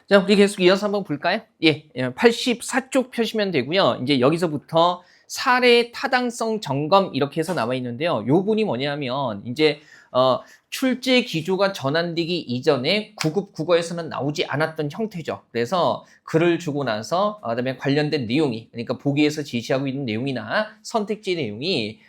자, 우리 계속 이어서 한번 볼까요? 84쪽 펴시면 되고요. 이제 여기서부터 사례 타당성 점검 이렇게 해서 나와 있는데요. 요 분이 뭐냐면 이제 출제 기조가 전환되기 이전에 9급 국어에서는 나오지 않았던 형태죠. 그래서 글을 주고 나서 그다음에 관련된 내용이, 그러니까 보기에서 제시하고 있는 내용이나 선택지 내용이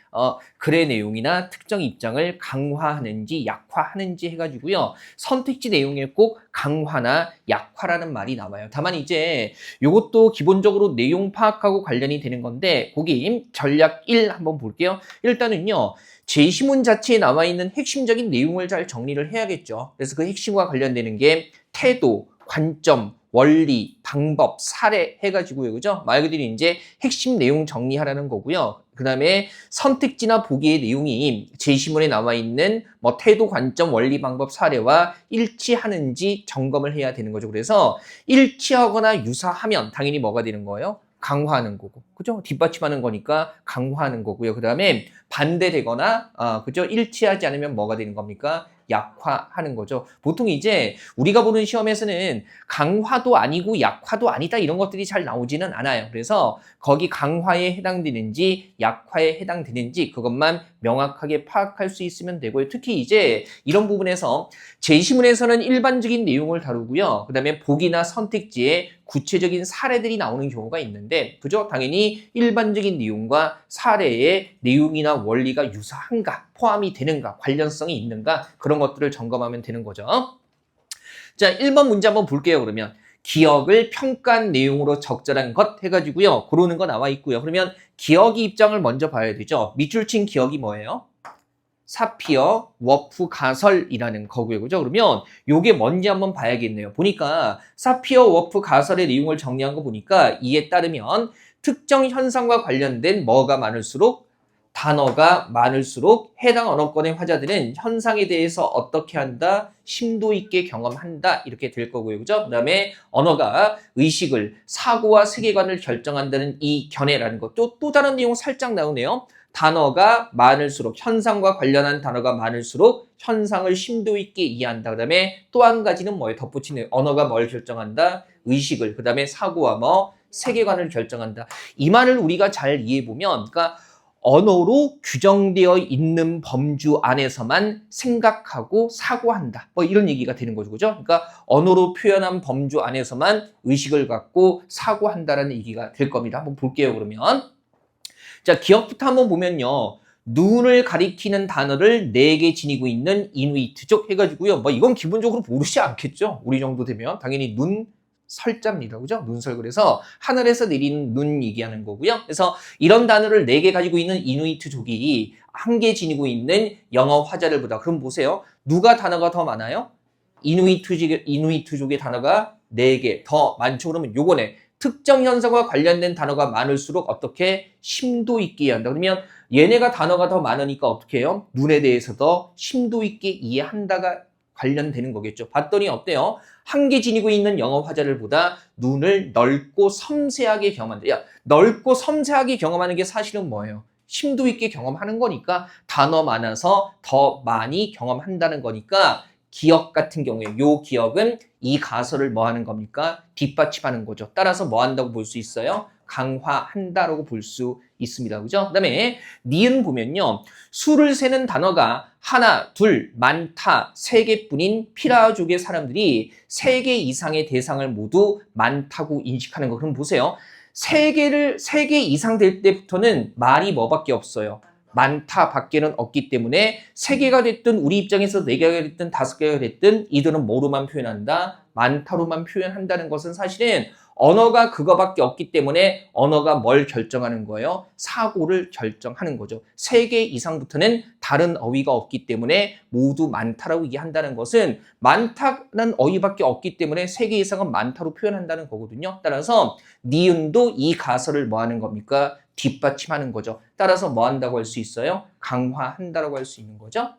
글의 내용이나 특정 입장을 강화하는지 약화하는지 해가지고요. 선택지 내용에 꼭 강화나 약화라는 말이 나와요. 다만 이제 이것도 기본적으로 내용 파악하고 관련이 되는 건데, 거기 전략 1 한번 볼게요. 일단은요, 제시문 자체에 나와 있는 핵심적인 내용을 잘 정리를 해야겠죠. 그래서 그 핵심과 관련되는 게 태도, 관점, 원리, 방법, 사례 해가지고요. 그죠? 말 그대로 이제 핵심 내용 정리하라는 거고요. 그 다음에 선택지나 보기의 내용이 제시문에 나와 있는 뭐 태도, 관점, 원리, 방법, 사례와 일치하는지 점검을 해야 되는 거죠. 그래서 일치하거나 유사하면 당연히 뭐가 되는 거예요? 강화하는 거고, 그죠? 뒷받침하는 거니까 강화하는 거고요. 그 다음에 반대되거나, 그죠? 일치하지 않으면 뭐가 되는 겁니까? 약화하는 거죠. 보통 이제 우리가 보는 시험에서는 강화도 아니고 약화도 아니다 이런 것들이 잘 나오지는 않아요. 그래서 거기 강화에 해당되는지 약화에 해당되는지 그것만 명확하게 파악할 수 있으면 되고요. 특히 이제 이런 부분에서 제시문에서는 일반적인 내용을 다루고요. 그 다음에 보기나 선택지에 구체적인 사례들이 나오는 경우가 있는데, 그죠? 당연히 일반적인 내용과 사례의 내용이나 원리가 유사한가, 포함이 되는가, 관련성이 있는가, 그런 것들을 점검하면 되는 거죠. 자, 1번 문제 한번 볼게요, 그러면. 기억을 평가한 내용으로 적절한 것 해가지고요. 고르는 거 나와 있고요. 그러면 기억의 입장을 먼저 봐야 되죠. 밑줄 친 기억이 뭐예요? 사피어, 워프, 가설이라는 거고요. 그죠? 그러면 요게 뭔지 한번 봐야겠네요. 보니까 사피어, 워프, 가설의 내용을 정리한 거 보니까 이에 따르면 특정 현상과 관련된 뭐가 많을수록 단어가 많을수록 해당 언어권의 화자들은 현상에 대해서 어떻게 한다? 심도 있게 경험한다. 이렇게 될 거고요. 그죠? 그 다음에 언어가 의식을, 사고와 세계관을 결정한다는 이 견해라는 것도 또 다른 내용 살짝 나오네요. 단어가 많을수록, 현상과 관련한 단어가 많을수록 현상을 심도 있게 이해한다. 그 다음에 또 한 가지는 뭐예요? 덧붙이는 언어가 뭘 결정한다? 의식을, 그 다음에 사고와 세계관을 결정한다. 이 말을 우리가 잘 이해해보면, 그러니까 언어로 규정되어 있는 범주 안에서만 생각하고 사고한다. 뭐 이런 얘기가 되는 거죠. 그죠? 그러니까 언어로 표현한 범주 안에서만 의식을 갖고 사고한다라는 얘기가 될 겁니다. 한번 볼게요, 그러면. 자, 기억부터 한번 보면요. 눈을 가리키는 단어를 4개 지니고 있는 이누이트족 해가지고요. 뭐 이건 기본적으로 모르지 않겠죠? 우리 정도 되면. 당연히 눈 설자입니다. 그죠? 눈설. 그래서 하늘에서 내리는 눈 얘기하는 거고요. 그래서 이런 단어를 4개 가지고 있는 이누이트족이 1개 지니고 있는 영어 화자를 보다. 그럼 보세요. 누가 단어가 더 많아요? 이누이트족의 단어가 4개 더 많죠. 그러면 요거네. 특정 현상과 관련된 단어가 많을수록 어떻게 심도 있게 이해한다. 그러면 얘네가 단어가 더 많으니까 어떻게 해요? 눈에 대해서 더 심도 있게 이해한다가 관련되는 거겠죠. 봤더니 어때요? 1개 지니고 있는 영어 화자를 보다 눈을 넓고 섬세하게 경험한다. 야, 넓고 섬세하게 경험하는 게 사실은 뭐예요? 심도 있게 경험하는 거니까 단어 많아서 더 많이 경험한다는 거니까 기억 같은 경우에 요 기억은 이 가설을 뭐 하는 겁니까? 뒷받침하는 거죠. 따라서 뭐 한다고 볼 수 있어요? 강화한다라고 볼 수 있습니다. 그죠? 그 다음에 니은 보면요. 수를 세는 단어가 하나, 둘, 많다, 3개뿐인 피라족의 사람들이 3개 이상의 대상을 모두 많다고 인식하는 거. 그럼 보세요. 3개 이상 될 때부터는 말이 뭐밖에 없어요? 많다 밖에는 없기 때문에 3개가 됐든 우리 입장에서 4개가 됐든 5개가 됐든 이들은 뭐로만 표현한다? 많다로만 표현한다는 것은 사실은 언어가 그거밖에 없기 때문에 언어가 뭘 결정하는 거예요? 사고를 결정하는 거죠. 3개 이상부터는 다른 어휘가 없기 때문에 모두 많다라고 얘기한다는 것은 많다는 어휘밖에 없기 때문에 3개 이상은 많다로 표현한다는 거거든요. 따라서 니은도 이 가설을 뭐 하는 겁니까? 뒷받침하는 거죠. 따라서 뭐 한다고 할 수 있어요? 강화한다라고 할 수 있는 거죠.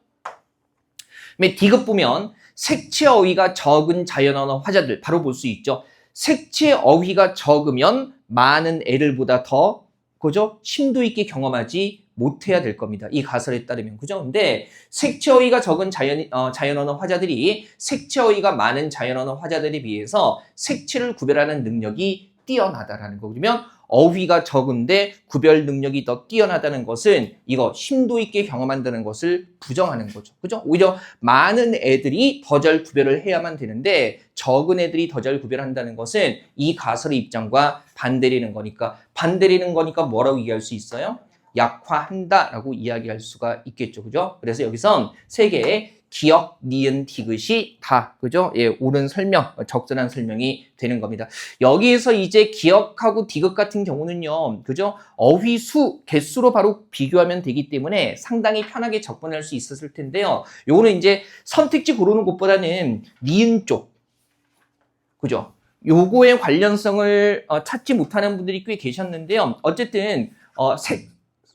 D급 보면 색채 어휘가 적은 자연언어 화자들 바로 볼 수 있죠. 색채 어휘가 적으면 많은 애들보다 더 그죠? 심도 있게 경험하지 못해야 될 겁니다. 이 가설에 따르면. 그죠? 근데 색채어휘가 적은 자연언어 화자들이 색채어휘가 많은 자연언어 화자들에 비해서 색채를 구별하는 능력이 뛰어나다라는 거. 그러면 어휘가 적은데 구별 능력이 더 뛰어나다는 것은 이거 심도 있게 경험한다는 것을 부정하는 거죠. 그죠? 오히려 많은 애들이 더 잘 구별을 해야만 되는데 적은 애들이 더 잘 구별한다는 것은 이 가설의 입장과 반대라는 거니까 뭐라고 얘기할 수 있어요? 약화한다라고 이야기할 수가 있겠죠. 그죠? 그래서 여기선 세 개의 기역, 니은, 디귿이 다, 그죠? 예, 옳은 설명, 적절한 설명이 되는 겁니다. 여기에서 이제 기역하고 디귿 같은 경우는요, 그죠? 어휘 수, 개수로 바로 비교하면 되기 때문에 상당히 편하게 접근할 수 있었을 텐데요. 요거는 이제 선택지 고르는 것보다는 니은 쪽, 그죠? 요거의 관련성을 찾지 못하는 분들이 꽤 계셨는데요. 어쨌든,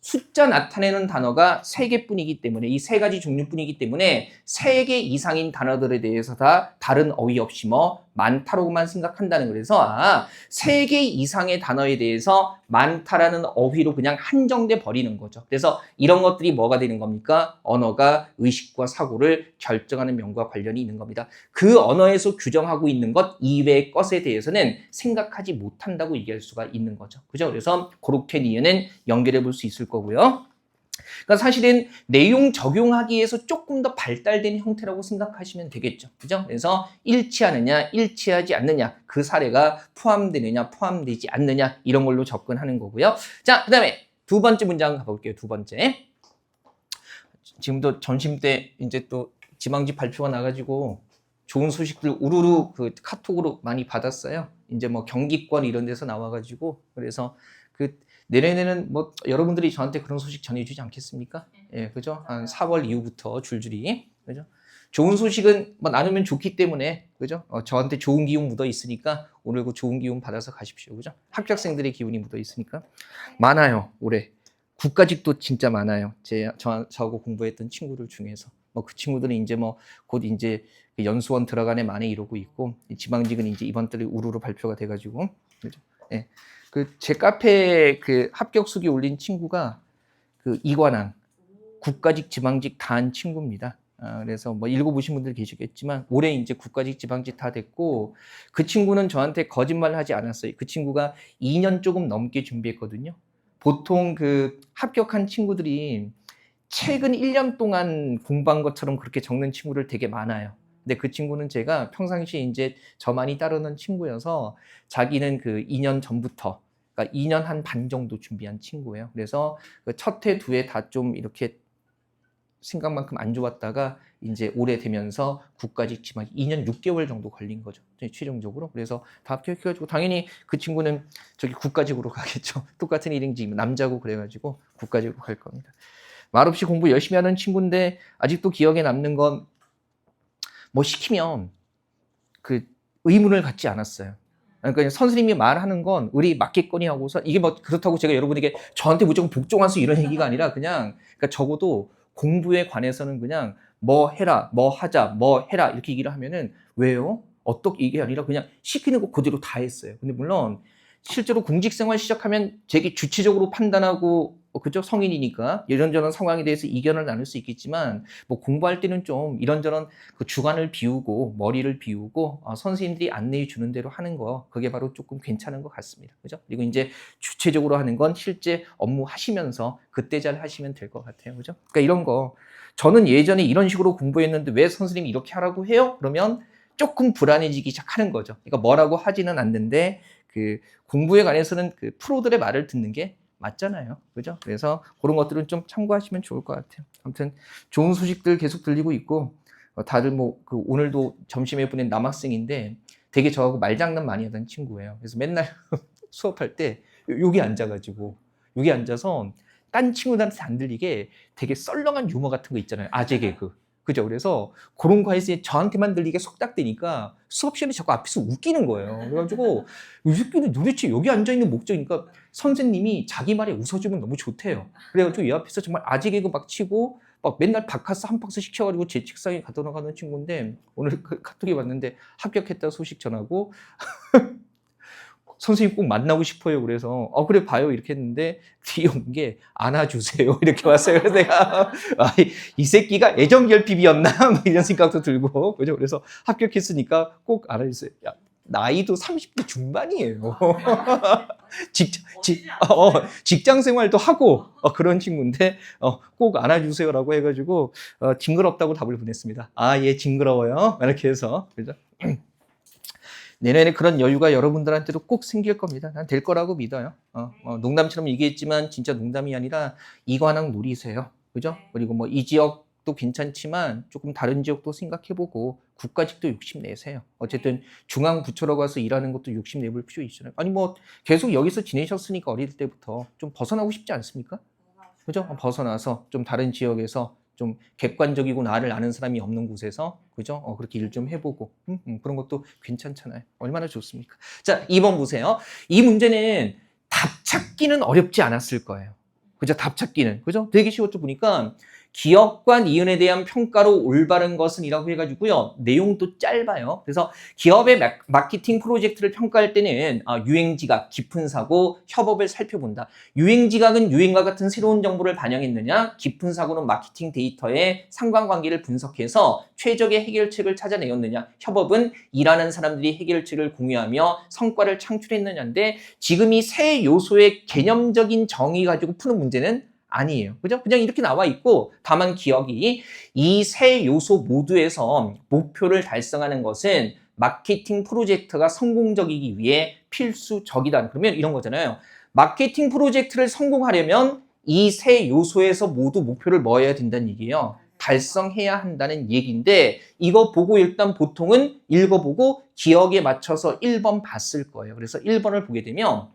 숫자 나타내는 단어가 3개뿐이기 때문에 이 3가지 종류뿐이기 때문에 3개 이상인 단어들에 대해서 다 다른 어휘 없이 뭐 많다라고만 생각한다는 그래서 3개 이상의 단어에 대해서 많다라는 어휘로 그냥 한정돼 버리는 거죠. 그래서 이런 것들이 뭐가 되는 겁니까? 언어가 의식과 사고를 결정하는 면과 관련이 있는 겁니다. 그 언어에서 규정하고 있는 것 이외의 것에 대해서는 생각하지 못한다고 얘기할 수가 있는 거죠. 그죠? 그래서 그렇게 니은은 연결해 볼 수 있을 거고요. 그러니까 사실은 내용 적용하기에서 조금 더 발달된 형태라고 생각하시면 되겠죠. 그죠? 그래서 일치하느냐, 일치하지 않느냐, 그 사례가 포함되느냐, 포함되지 않느냐, 이런 걸로 접근하는 거고요. 자, 그 다음에 두 번째 문장 가볼게요. 두 번째. 지금도 점심 때 이제 또 지방지 발표가 나가지고 좋은 소식들 우르르 그 카톡으로 많이 받았어요. 이제 뭐 경기권 이런 데서 나와가지고 그래서 그 내년에는 뭐 여러분들이 저한테 그런 소식 전해주지 않겠습니까? 예, 그죠? 한 4월 이후부터 줄줄이, 그죠? 좋은 소식은 뭐 나누면 좋기 때문에, 그죠? 저한테 좋은 기운 묻어 있으니까 오늘 그 좋은 기운 받아서 가십시오, 그죠? 합격생들의 기운이 묻어 있으니까 많아요, 올해. 국가직도 진짜 많아요. 저하고 공부했던 친구들 중에서. 뭐 그 친구들은 이제 뭐 곧 이제 연수원 들어가네 만에 이러고 있고 지방직은 이제 이번 달에 우르르 발표가 돼가지고, 그죠? 예. 그 제 카페에 그 합격 수기 올린 친구가 그 이관왕 국가직 지방직 다 한 친구입니다. 그래서 뭐 읽어보신 분들 계시겠지만 올해 이제 국가직 지방직 다 됐고 그 친구는 저한테 거짓말을 하지 않았어요. 그 친구가 2년 조금 넘게 준비했거든요. 보통 그 합격한 친구들이 최근 1년 동안 공부한 것처럼 그렇게 적는 친구들 되게 많아요. 근데 그 친구는 제가 평상시에 이제 저만이 따르는 친구여서 자기는 그 2년 전부터, 그러니까 2년 한 반 정도 준비한 친구예요. 그래서 그 첫 해, 두 해 다 좀 이렇게 생각만큼 안 좋았다가 이제 올해 되면서 국가직 지방 2년 6개월 정도 걸린 거죠. 최종적으로. 그래서 다 합격해가지고 당연히 그 친구는 저기 국가직으로 가겠죠. 똑같은 일인지 남자고 그래가지고 국가직으로 갈 겁니다. 말없이 공부 열심히 하는 친구인데 아직도 기억에 남는 건 뭐 시키면 그 의문을 갖지 않았어요. 그러니까 선생님이 말하는 건 우리 맞겠거니 하고서 이게 뭐 그렇다고 제가 여러분에게 저한테 무조건 복종하세요 이런 얘기가 아니라 그냥 그러니까 적어도 공부에 관해서는 그냥 뭐 해라, 뭐 하자, 뭐 해라 이렇게 얘기를 하면은 왜요? 어떻게 이게 아니라 그냥 시키는 거 그대로 다 했어요. 근데 물론 실제로 공직생활 시작하면 되게 주체적으로 판단하고 그죠? 성인이니까 이런저런 상황에 대해서 이견을 나눌 수 있겠지만 뭐 공부할 때는 좀 이런저런 그 주관을 비우고 머리를 비우고 선생님들이 안내해 주는 대로 하는 거 그게 바로 조금 괜찮은 것 같습니다. 그죠? 그리고 이제 주체적으로 하는 건 실제 업무 하시면서 그때 잘 하시면 될 것 같아요. 그죠? 그러니까 이런 거 저는 예전에 이런 식으로 공부했는데 왜 선생님이 이렇게 하라고 해요? 그러면 조금 불안해지기 시작하는 거죠. 그러니까 뭐라고 하지는 않는데 그 공부에 관해서는 그 프로들의 말을 듣는 게 맞잖아요. 그죠? 그래서 그런 것들은 좀 참고하시면 좋을 것 같아요. 아무튼 좋은 소식들 계속 들리고 있고 다들 뭐 그 오늘도 점심에 보낸 남학생인데 되게 저하고 말장난 많이 하던 친구예요. 그래서 맨날 수업할 때 여기 앉아가지고 여기 앉아서 딴 친구들한테 안 들리게 되게 썰렁한 유머 같은 거 있잖아요. 아재 개그. 그죠? 그래서 그런 거 해서 저한테만 들리게 속닥대니까 수업 시간에 자꾸 앞에서 웃기는 거예요. 그래가지고 이 새끼는 도대체 여기 앉아있는 목적이니까 선생님이 자기 말에 웃어주면 너무 좋대요. 그래가지고 이 앞에서 정말 아재 개그 막 치고 막 맨날 바카스 한 박스 시켜가지고 제 책상에 갖다 놓아가는 친구인데 오늘 그 카톡에 왔는데 합격했다 소식 전하고 선생님 꼭 만나고 싶어요. 그래서 그래 봐요 이렇게 했는데 뒤에 온 게 안아주세요 이렇게 왔어요. 그래서 내가 이 새끼가 애정결핍이었나 막 이런 생각도 들고 그죠. 그래서 합격했으니까 꼭 안아주세요. 야, 나이도 30대 중반이에요. 직장 생활도 하고 그런 친구인데 꼭 안아주세요라고 해가지고 징그럽다고 답을 보냈습니다. 예 징그러워요 이렇게 해서 그죠. 내년에 그런 여유가 여러분들한테도 꼭 생길 겁니다. 난 될 거라고 믿어요. 농담처럼 얘기했지만 진짜 농담이 아니라 이관왕 노리세요. 그죠? 그리고 뭐 이 지역도 괜찮지만 조금 다른 지역도 생각해보고 국가직도 욕심내세요. 어쨌든 중앙부처로 가서 일하는 것도 욕심내볼 필요 있잖아요. 아니 뭐 계속 여기서 지내셨으니까 어릴 때부터 좀 벗어나고 싶지 않습니까? 그죠? 벗어나서 좀 다른 지역에서 좀 객관적이고 나를 아는 사람이 없는 곳에서 그죠? 그렇게 일 좀 해보고 그런 것도 괜찮잖아요. 얼마나 좋습니까? 자, 2번 보세요. 이 문제는 답 찾기는 어렵지 않았을 거예요. 그죠? 답 찾기는 그죠? 되게 쉬웠죠. 보니까 기업과 니은에 대한 평가로 올바른 것은 이라고 해가지고요. 내용도 짧아요. 그래서 기업의 마케팅 프로젝트를 평가할 때는 유행지각, 깊은 사고, 협업을 살펴본다. 유행지각은 유행과 같은 새로운 정보를 반영했느냐, 깊은 사고는 마케팅 데이터의 상관관계를 분석해서 최적의 해결책을 찾아내었느냐, 협업은 일하는 사람들이 해결책을 공유하며 성과를 창출했느냐인데 지금 이 세 요소의 개념적인 정의 가지고 푸는 문제는 아니에요. 그죠? 그냥 이렇게 나와 있고 다만 기억이 이 세 요소 모두에서 목표를 달성하는 것은 마케팅 프로젝트가 성공적이기 위해 필수적이다. 그러면 이런 거잖아요. 마케팅 프로젝트를 성공하려면 이 세 요소에서 모두 목표를 뭐 해야 된다는 얘기예요. 달성해야 한다는 얘기인데 이거 보고 일단 보통은 읽어보고 기억에 맞춰서 1번 봤을 거예요. 그래서 1번을 보게 되면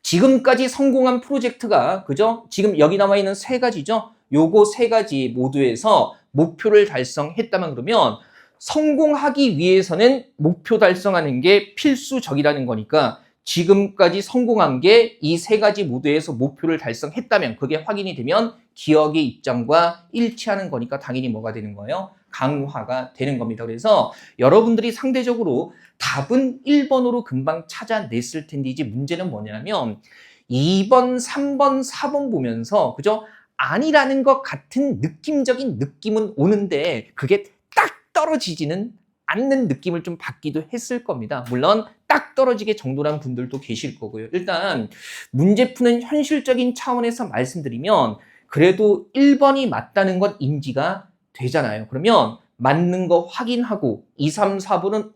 지금까지 성공한 프로젝트가 그죠? 지금 여기 나와 있는 세 가지죠? 요거 세 가지 모두에서 목표를 달성했다면 그러면 성공하기 위해서는 목표 달성하는 게 필수적이라는 거니까 지금까지 성공한 게 이 세 가지 모두에서 목표를 달성했다면 그게 확인이 되면 기업의 입장과 일치하는 거니까 당연히 뭐가 되는 거예요? 강화가 되는 겁니다. 그래서 여러분들이 상대적으로 답은 1번으로 금방 찾아냈을 텐데 이제 문제는 뭐냐면 2번, 3번, 4번 보면서 그죠? 아니라는 것 같은 느낌적인 느낌은 오는데 그게 딱 떨어지지는 않는 느낌을 좀 받기도 했을 겁니다. 물론 딱 떨어지게 정도란 분들도 계실 거고요. 일단 문제 푸는 현실적인 차원에서 말씀드리면 그래도 1번이 맞다는 건 인지가 되잖아요. 그러면 맞는 거 확인하고 2, 3, 4번은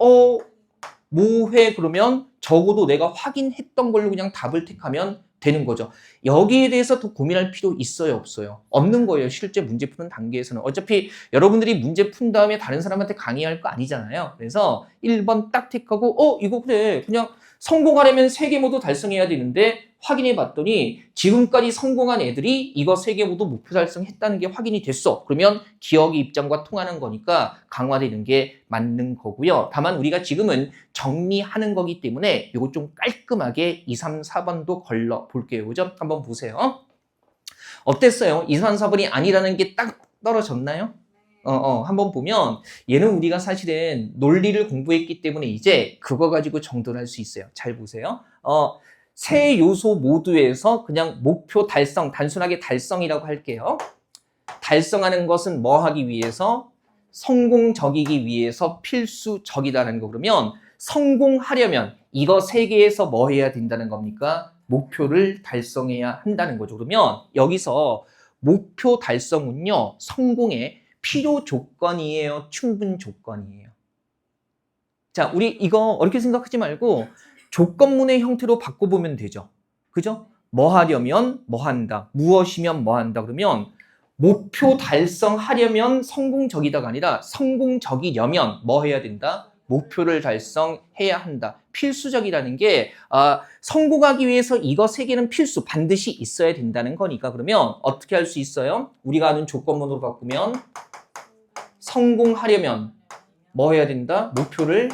뭐해? 그러면 적어도 내가 확인했던 걸로 그냥 답을 택하면 되는 거죠. 여기에 대해서 더 고민할 필요 있어요, 없어요? 없는 거예요. 실제 문제 푸는 단계에서는. 어차피 여러분들이 문제 푼 다음에 다른 사람한테 강의할 거 아니잖아요. 그래서 1번 딱 택하고 이거 그래. 그냥 성공하려면 3개 모두 달성해야 되는데 확인해 봤더니 지금까지 성공한 애들이 이거 3개 모두 목표 달성했다는 게 확인이 됐어. 그러면 기억의 입장과 통하는 거니까 강화되는 게 맞는 거고요. 다만 우리가 지금은 정리하는 거기 때문에 이거 좀 깔끔하게 2, 3, 4번도 걸러 볼게요. 그죠? 한번 보세요. 어땠어요? 2, 3, 4번이 아니라는 게 딱 떨어졌나요? 한번 보면 얘는 우리가 사실은 논리를 공부했기 때문에 이제 그거 가지고 정돈할 수 있어요. 잘 보세요. 세 요소 모두에서 그냥 목표 달성, 단순하게 달성이라고 할게요. 달성하는 것은 뭐 하기 위해서? 성공적이기 위해서 필수적이다라는 거. 그러면 성공하려면 이거 세 개에서 뭐 해야 된다는 겁니까? 목표를 달성해야 한다는 거죠. 그러면 여기서 목표 달성은요, 성공의 필요 조건이에요? 충분 조건이에요? 자, 우리 이거 어렵게 생각하지 말고 조건문의 형태로 바꿔보면 되죠. 그죠? 뭐 하려면 뭐 한다. 무엇이면 뭐 한다. 그러면 목표 달성하려면 성공적이다가 아니라 성공적이려면 뭐 해야 된다? 목표를 달성해야 한다. 필수적이라는 게 성공하기 위해서 이거 세 개는 필수, 반드시 있어야 된다는 거니까 그러면 어떻게 할 수 있어요? 우리가 아는 조건문으로 바꾸면 성공하려면 뭐 해야 된다? 목표를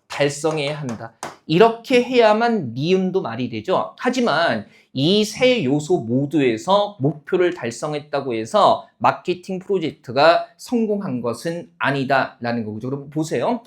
달성해야 한다. 이렇게 해야만 니은도 말이 되죠. 하지만 이 세 요소 모두에서 목표를 달성했다고 해서 마케팅 프로젝트가 성공한 것은 아니다라는 거죠. 그럼 보세요.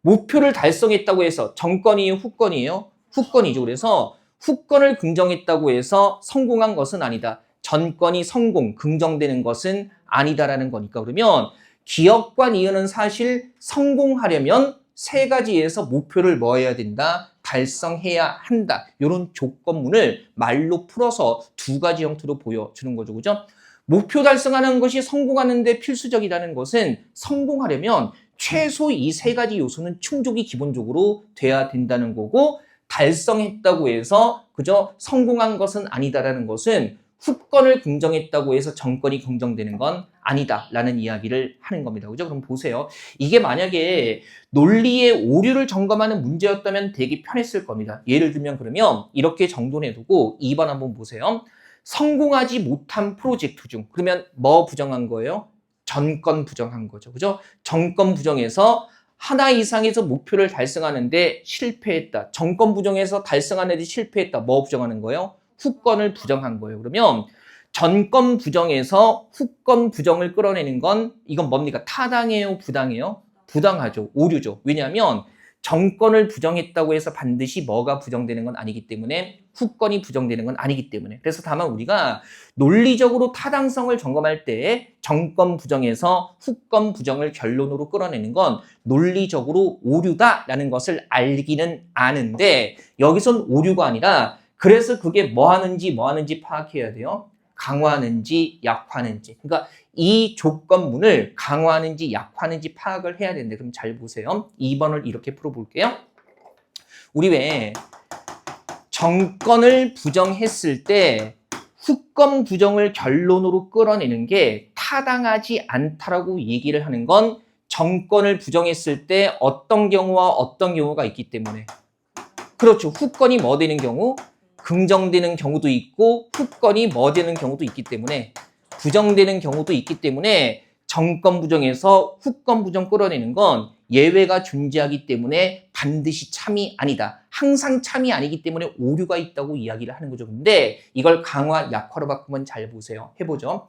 목표를 달성했다고 해서 정권이에요? 후권이에요? 후건이죠. 그래서 후건을 긍정했다고 해서 성공한 것은 아니다. 전건이 성공, 긍정되는 것은 아니다라는 거니까. 그러면 기업과 니은은 사실 성공하려면 세 가지에서 목표를 뭐 해야 된다? 달성해야 한다. 이런 조건문을 말로 풀어서 두 가지 형태로 보여주는 거죠. 그죠? 목표 달성하는 것이 성공하는 데 필수적이라는 것은 성공하려면 최소 이 세 가지 요소는 충족이 기본적으로 돼야 된다는 거고, 달성했다고 해서 그저 성공한 것은 아니다라는 것은 후건을 긍정했다고 해서 전건이 긍정되는 건 아니다라는 이야기를 하는 겁니다. 그죠? 그럼 보세요. 이게 만약에 논리의 오류를 점검하는 문제였다면 되게 편했을 겁니다. 예를 들면 그러면 이렇게 정돈해두고 2번 한번 보세요. 성공하지 못한 프로젝트 중, 그러면 뭐 부정한 거예요? 전건 부정한 거죠. 그죠? 전건 부정해서 하나 이상에서 목표를 달성하는데 실패했다. 전건 부정해서 달성하는데 실패했다. 뭐 부정하는 거예요? 후건을 부정한 거예요. 그러면 전건 부정에서 후건 부정을 끌어내는 건 이건 뭡니까? 타당해요? 부당해요? 부당하죠. 오류죠. 왜냐하면 전건을 부정했다고 해서 반드시 뭐가 부정되는 건 아니기 때문에, 후건이 부정되는 건 아니기 때문에. 그래서 다만 우리가 논리적으로 타당성을 점검할 때 전건 부정에서 후건 부정을 결론으로 끌어내는 건 논리적으로 오류다라는 것을 알기는 아는데, 여기선 오류가 아니라 그래서 그게 뭐 하는지 파악해야 돼요. 강화하는지 약화하는지. 그러니까 이 조건문을 강화하는지 약화하는지 파악을 해야 되는데, 그럼 잘 보세요. 2번을 이렇게 풀어볼게요. 우리 왜 정건을 부정했을 때 후건 부정을 결론으로 끌어내는 게 타당하지 않다라고 얘기를 하는 건 정건을 부정했을 때 어떤 경우와 어떤 경우가 있기 때문에. 그렇죠. 후건이 뭐 되는 경우? 긍정되는 경우도 있고 후건이 뭐 되는 경우도 있기 때문에, 부정되는 경우도 있기 때문에 정건 부정에서 후건 부정 끌어내는 건 예외가 존재하기 때문에 반드시 참이 아니다. 항상 참이 아니기 때문에 오류가 있다고 이야기를 하는 거죠. 근데 이걸 강화, 약화로 바꾸면 잘 보세요. 해보죠.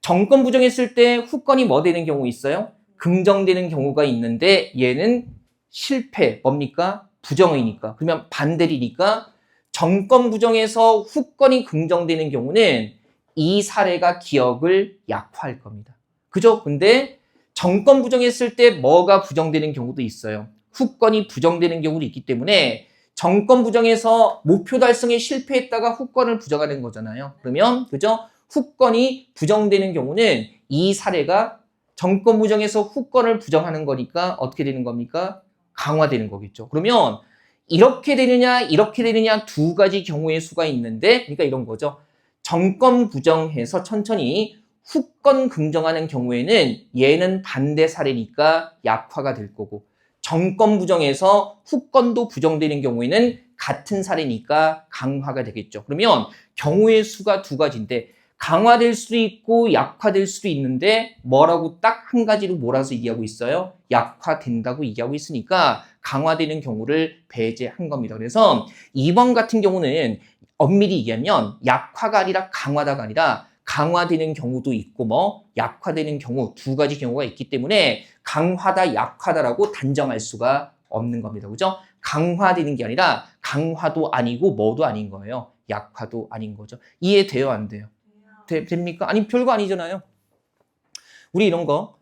정건 부정했을 때 후건이 뭐 되는 경우 있어요? 긍정되는 경우가 있는데 얘는 실패, 뭡니까? 부정이니까. 그러면 반대리니까 정건 부정에서 후건이 긍정되는 경우는 이 사례가 기억을 약화할 겁니다. 그죠? 근데 정건 부정했을 때 뭐가 부정되는 경우도 있어요. 후건이 부정되는 경우도 있기 때문에 정건 부정에서 목표 달성에 실패했다가 후건을 부정하는 거잖아요. 그러면 그죠? 후건이 부정되는 경우는 이 사례가 정건 부정에서 후건을 부정하는 거니까 어떻게 되는 겁니까? 강화되는 거겠죠. 그러면 이렇게 되느냐 두 가지 경우의 수가 있는데, 그러니까 이런 거죠. 정건 부정해서 천천히 후건 긍정하는 경우에는 얘는 반대 사례니까 약화가 될 거고, 정건 부정해서 후건도 부정되는 경우에는 같은 사례니까 강화가 되겠죠. 그러면 경우의 수가 두 가지인데 강화될 수도 있고 약화될 수도 있는데 뭐라고 딱 한 가지로 몰아서 얘기하고 있어요? 약화된다고 얘기하고 있으니까 강화되는 경우를 배제한 겁니다. 그래서 2번 같은 경우는 엄밀히 얘기하면 약화가 아니라 강화다가 아니라 강화되는 경우도 있고 뭐 약화되는 경우, 두 가지 경우가 있기 때문에 강화다, 약화다라고 단정할 수가 없는 겁니다. 그죠? 강화되는 게 아니라 강화도 아니고 뭐도 아닌 거예요. 약화도 아닌 거죠. 이해돼요, 안 돼요? 됩니까? 아니, 별거 아니잖아요. 우리 이런 거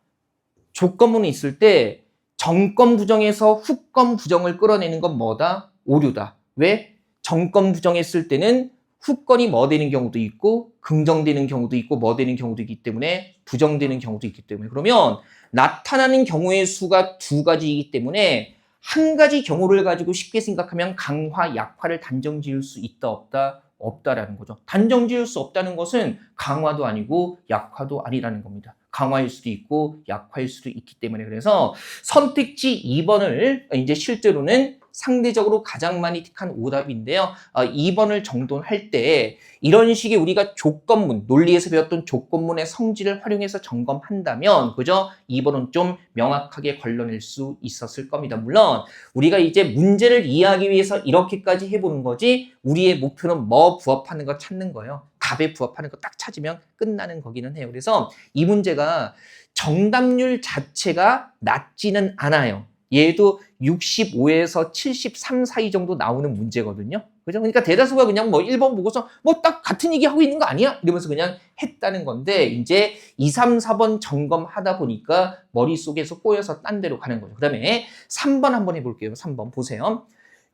조건문이 있을 때 정건 부정에서 후건 부정을 끌어내는 건 뭐다? 오류다. 왜? 정건 부정했을 때는 후건이 뭐 되는 경우도 있고 긍정되는 경우도 있고 뭐 되는 경우도 있기 때문에 부정되는 경우도 있기 때문에, 그러면 나타나는 경우의 수가 두 가지이기 때문에 한 가지 경우를 가지고 쉽게 생각하면 강화, 약화를 단정 지을 수 있다, 없다? 없다라는 거죠. 단정 지을 수 없다는 것은 강화도 아니고 약화도 아니라는 겁니다. 강화일 수도 있고 약화일 수도 있기 때문에, 그래서 선택지 2번을 이제 실제로는 상대적으로 가장 많이 택한 오답인데요. 2번을 정돈할 때 이런 식의 우리가 조건문, 논리에서 배웠던 조건문의 성질을 활용해서 점검한다면, 그죠? 2번은 좀 명확하게 걸러낼 수 있었을 겁니다. 물론 우리가 이제 문제를 이해하기 위해서 이렇게까지 해보는 거지, 우리의 목표는 뭐 부합하는 거 찾는 거예요. 답에 부합하는 거 딱 찾으면 끝나는 거기는 해요. 그래서 이 문제가 정답률 자체가 낮지는 않아요. 얘도 65에서 73 사이 정도 나오는 문제거든요. 그죠? 그러니까 대다수가 그냥 뭐 1번 보고서 뭐 딱 같은 얘기 하고 있는 거 아니야? 이러면서 그냥 했다는 건데 이제 2, 3, 4번 점검하다 보니까 머릿속에서 꼬여서 딴 데로 가는 거죠. 그다음에 3번 한번 해볼게요. 3번 보세요.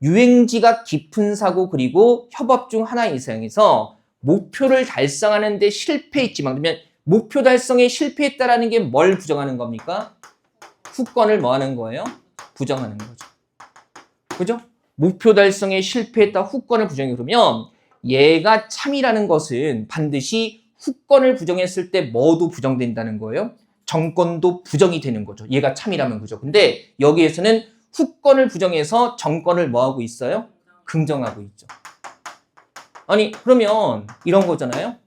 유행지가 깊은 사고 그리고 협업 중 하나 이상에서 목표를 달성하는 데 실패했지만 그러면 목표 달성에 실패했다라는 게 뭘 부정하는 겁니까? 후권을 뭐 하는 거예요? 부정하는 거죠. 그죠? 목표 달성에 실패했다 후권을 부정해 그러면 얘가 참이라는 것은 반드시 후권을 부정했을 때 뭐도 부정된다는 거예요? 정권도 부정이 되는 거죠. 얘가 참이라면 그죠? 근데 여기에서는 후권을 부정해서 정권을 뭐 하고 있어요? 긍정하고 있죠. 아니 그러면 이런 거잖아요.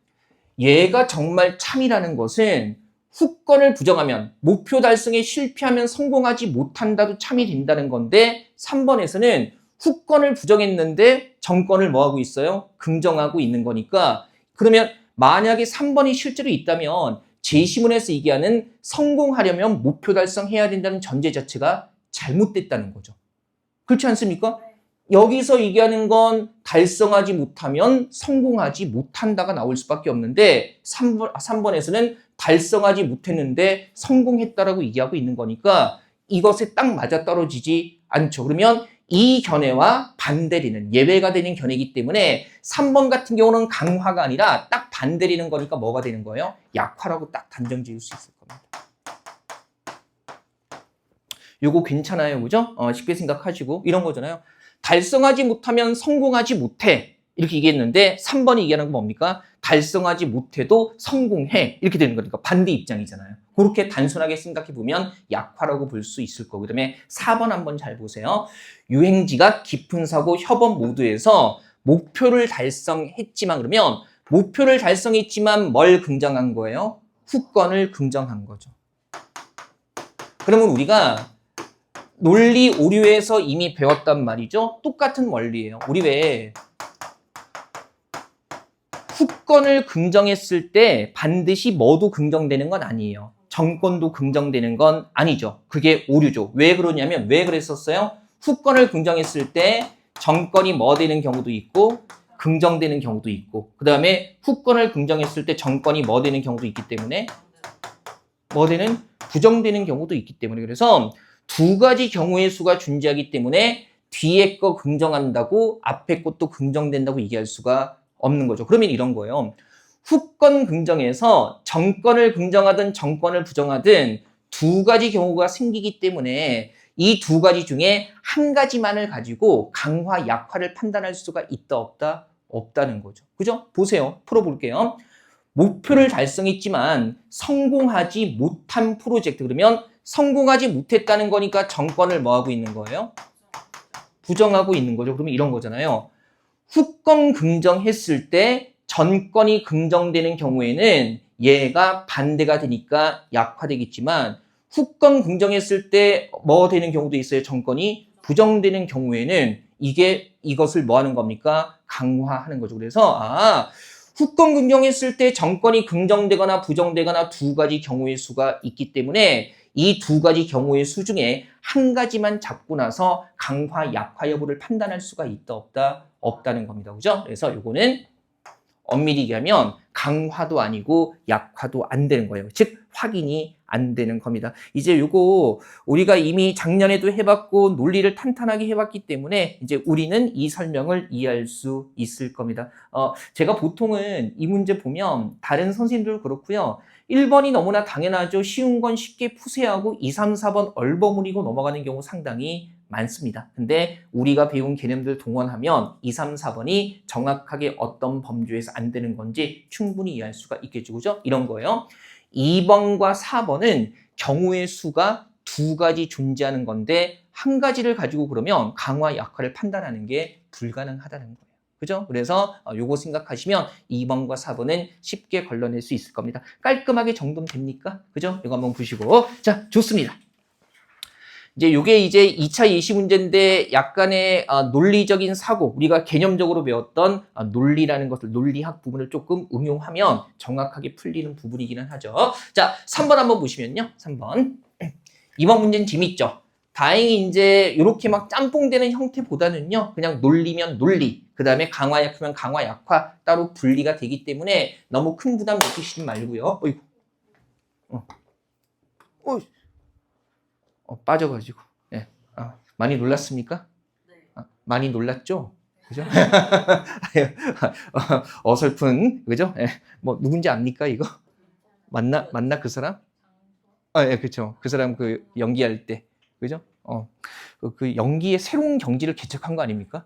얘가 정말 참이라는 것은 후권을 부정하면 목표 달성에 실패하면 성공하지 못한다도 참이 된다는 건데 3번에서는 후권을 부정했는데 정권을 뭐하고 있어요? 긍정하고 있는 거니까 그러면 만약에 3번이 실제로 있다면 제시문에서 얘기하는 성공하려면 목표 달성해야 된다는 전제 자체가 잘못됐다는 거죠. 그렇지 않습니까? 여기서 얘기하는 건 달성하지 못하면 성공하지 못한다가 나올 수밖에 없는데 3번에서는 달성하지 못했는데 성공했다라고 얘기하고 있는 거니까 이것에 딱 맞아떨어지지 않죠. 그러면 이 견해와 반대리는 예외가 되는 견해이기 때문에 3번 같은 경우는 강화가 아니라 딱 반대리는 거니까 뭐가 되는 거예요? 약화라고 딱 단정 지을 수 있을 겁니다. 요거 괜찮아요, 그죠? 쉽게 생각하시고 이런 거잖아요. 달성하지 못하면 성공하지 못해 이렇게 얘기했는데 3번이 얘기하는 건 뭡니까? 달성하지 못해도 성공해 이렇게 되는 거니까 반대 입장이잖아요. 그렇게 단순하게 생각해 보면 약화라고 볼 수 있을 거고 그다음에 4번 한번 잘 보세요. 유행지가 깊은 사고 협업 모두에서 목표를 달성했지만 그러면 목표를 달성했지만 뭘 긍정한 거예요? 후권을 긍정한 거죠. 그러면 우리가 논리 오류에서 이미 배웠단 말이죠. 똑같은 원리예요. 우리 왜 후권을 긍정했을 때 반드시 뭐도 긍정되는 건 아니에요. 정권도 긍정되는 건 아니죠. 그게 오류죠. 왜 그러냐면 왜 그랬었어요? 후권을 긍정했을 때 정권이 뭐 되는 경우도 있고 긍정되는 경우도 있고 그 다음에 후권을 긍정했을 때 정권이 뭐 되는 경우도 있기 때문에 뭐 되는 부정되는 경우도 있기 때문에 그래서 두 가지 경우의 수가 존재하기 때문에 뒤에 거 긍정한다고 앞에 것도 긍정된다고 얘기할 수가 없는 거죠. 그러면 이런 거예요. 후권 긍정에서 정권을 긍정하든 정권을 부정하든 두 가지 경우가 생기기 때문에 이 두 가지 중에 한 가지만을 가지고 강화, 약화를 판단할 수가 있다, 없다? 없다는 거죠. 그죠? 보세요. 풀어볼게요. 목표를 달성했지만 성공하지 못한 프로젝트. 그러면 성공하지 못했다는 거니까 정권을 뭐 하고 있는 거예요? 부정하고 있는 거죠. 그러면 이런 거잖아요. 후권 긍정했을 때 전권이 긍정되는 경우에는 얘가 반대가 되니까 약화되겠지만 후권 긍정했을 때 뭐 되는 경우도 있어요. 정권이 부정되는 경우에는 이것을 뭐 하는 겁니까? 강화하는 거죠. 그래서 후권 긍정했을 때 정권이 긍정되거나 부정되거나 두 가지 경우의 수가 있기 때문에 이 두 가지 경우의 수 중에 한 가지만 잡고 나서 강화, 약화 여부를 판단할 수가 있다, 없다? 없다는 겁니다. 그죠? 그래서 요거는 엄밀히 얘기하면 강화도 아니고 약화도 안 되는 거예요. 즉 확인이 안 되는 겁니다. 이제 요거 우리가 이미 작년에도 해봤고 논리를 탄탄하게 해봤기 때문에 이제 우리는 이 설명을 이해할 수 있을 겁니다. 제가 보통은 이 문제 보면 다른 선생님들도 그렇고요. 1번이 너무나 당연하죠. 쉬운 건 쉽게 푸세하고 2, 3, 4번 얼버무리고 넘어가는 경우 상당히 많습니다. 근데 우리가 배운 개념들 동원하면 2, 3, 4번이 정확하게 어떤 범주에서 안 되는 건지 충분히 이해할 수가 있겠죠. 그죠? 이런 거예요. 2번과 4번은 경우의 수가 두 가지 존재하는 건데 한 가지를 가지고 그러면 강화, 약화를 판단하는 게 불가능하다는 거예요. 그죠? 그래서 요거 생각하시면 2번과 4번은 쉽게 걸러낼 수 있을 겁니다. 깔끔하게 정돈됩니까? 그죠? 이거 한번 보시고. 자, 좋습니다. 요게 이제 2차 예시 문제인데 약간의 논리적인 사고, 우리가 개념적으로 배웠던 논리라는 것을, 논리학 부분을 조금 응용하면 정확하게 풀리는 부분이기는 하죠. 자, 3번 한번 보시면요. 3번. 이번 문제는 재밌죠? 다행히 이제 이렇게 막 짬뽕되는 형태보다는요, 그냥 논리면 논리, 그 다음에 강화 약화면 강화 약화 따로 분리가 되기 때문에 너무 큰 부담 느끼시지 말고요. 어이구. 빠져가지고. 예. 많이 놀랐습니까? 많이 놀랐죠? 그죠? 어설픈, 그죠? 예. 뭐, 누군지 압니까, 이거? 맞나, 그 사람? 예, 그쵸. 그 사람 그 연기할 때. 그죠? 그 연기의 새로운 경지를 개척한 거 아닙니까?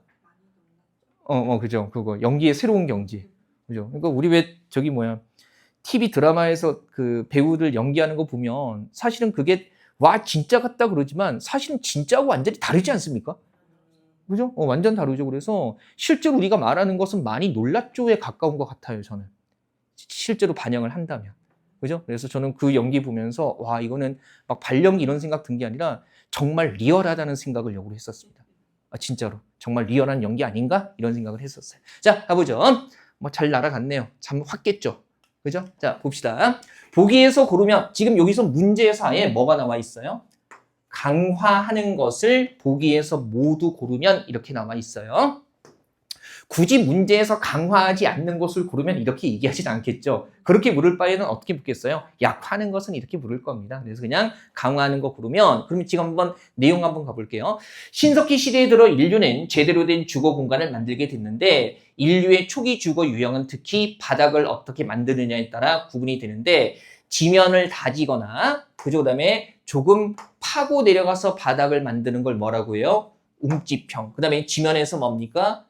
그죠. 그거. 연기의 새로운 경지. 그죠? 그러니까 우리 왜 저기 뭐야. TV 드라마에서 그 배우들 연기하는 거 보면 사실은 그게 와, 진짜 같다 그러지만 사실은 진짜하고 완전히 다르지 않습니까? 그죠? 완전 다르죠. 그래서 실제로 우리가 말하는 것은 많이 놀랍죠에 가까운 것 같아요, 저는. 실제로 반영을 한다면. 그죠? 그래서 저는 그 연기 보면서 와, 이거는 막 발연기 이런 생각 든 게 아니라 정말 리얼하다는 생각을 역으로 했었습니다. 진짜로. 정말 리얼한 연기 아닌가? 이런 생각을 했었어요. 자, 가보죠. 뭐 잘 날아갔네요. 참 확 깼죠? 그죠? 자, 봅시다. 보기에서 고르면 지금 여기서 문제에서 아예 뭐가 나와 있어요? 강화하는 것을 보기에서 모두 고르면 이렇게 나와 있어요. 굳이 문제에서 강화하지 않는 것을 고르면 이렇게 얘기하진 않겠죠. 그렇게 물을 바에는 어떻게 묻겠어요? 약화하는 것은 이렇게 물을 겁니다. 그래서 그냥 강화하는 거 고르면, 그러면 지금 한번 내용 한번 가볼게요. 신석기 시대에 들어 인류는 제대로 된 주거 공간을 만들게 됐는데 인류의 초기 주거 유형은 특히 바닥을 어떻게 만드느냐에 따라 구분이 되는데 지면을 다지거나 그죠? 그다음에 조금 파고 내려가서 바닥을 만드는 걸 뭐라고 해요? 웅집형. 그다음에 지면에서 뭡니까?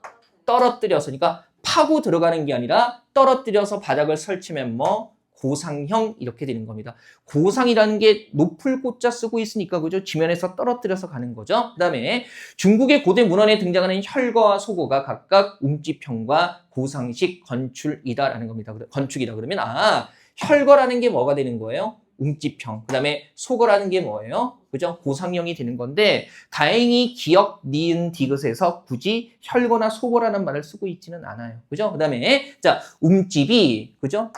떨어뜨려서, 그러니까 파고 들어가는 게 아니라 떨어뜨려서 바닥을 설치면 뭐 고상형 이렇게 되는 겁니다. 고상이라는 게 높을 고자 쓰고 있으니까 그죠? 지면에서 떨어뜨려서 가는 거죠. 그다음에 중국의 고대 문헌에 등장하는 혈거와 소거가 각각 웅집형과 고상식 건축이다라는 겁니다. 건축이다 그러면 혈거라는 게 뭐가 되는 거예요? 웅집형. 그다음에 소거라는 게 뭐예요? 그죠? 고상형이 되는 건데 다행히 기역, 니은, 디귿에서 굳이 혈거나 소거라는 말을 쓰고 있지는 않아요. 그죠? 그다음에 자, 웅집이 그죠?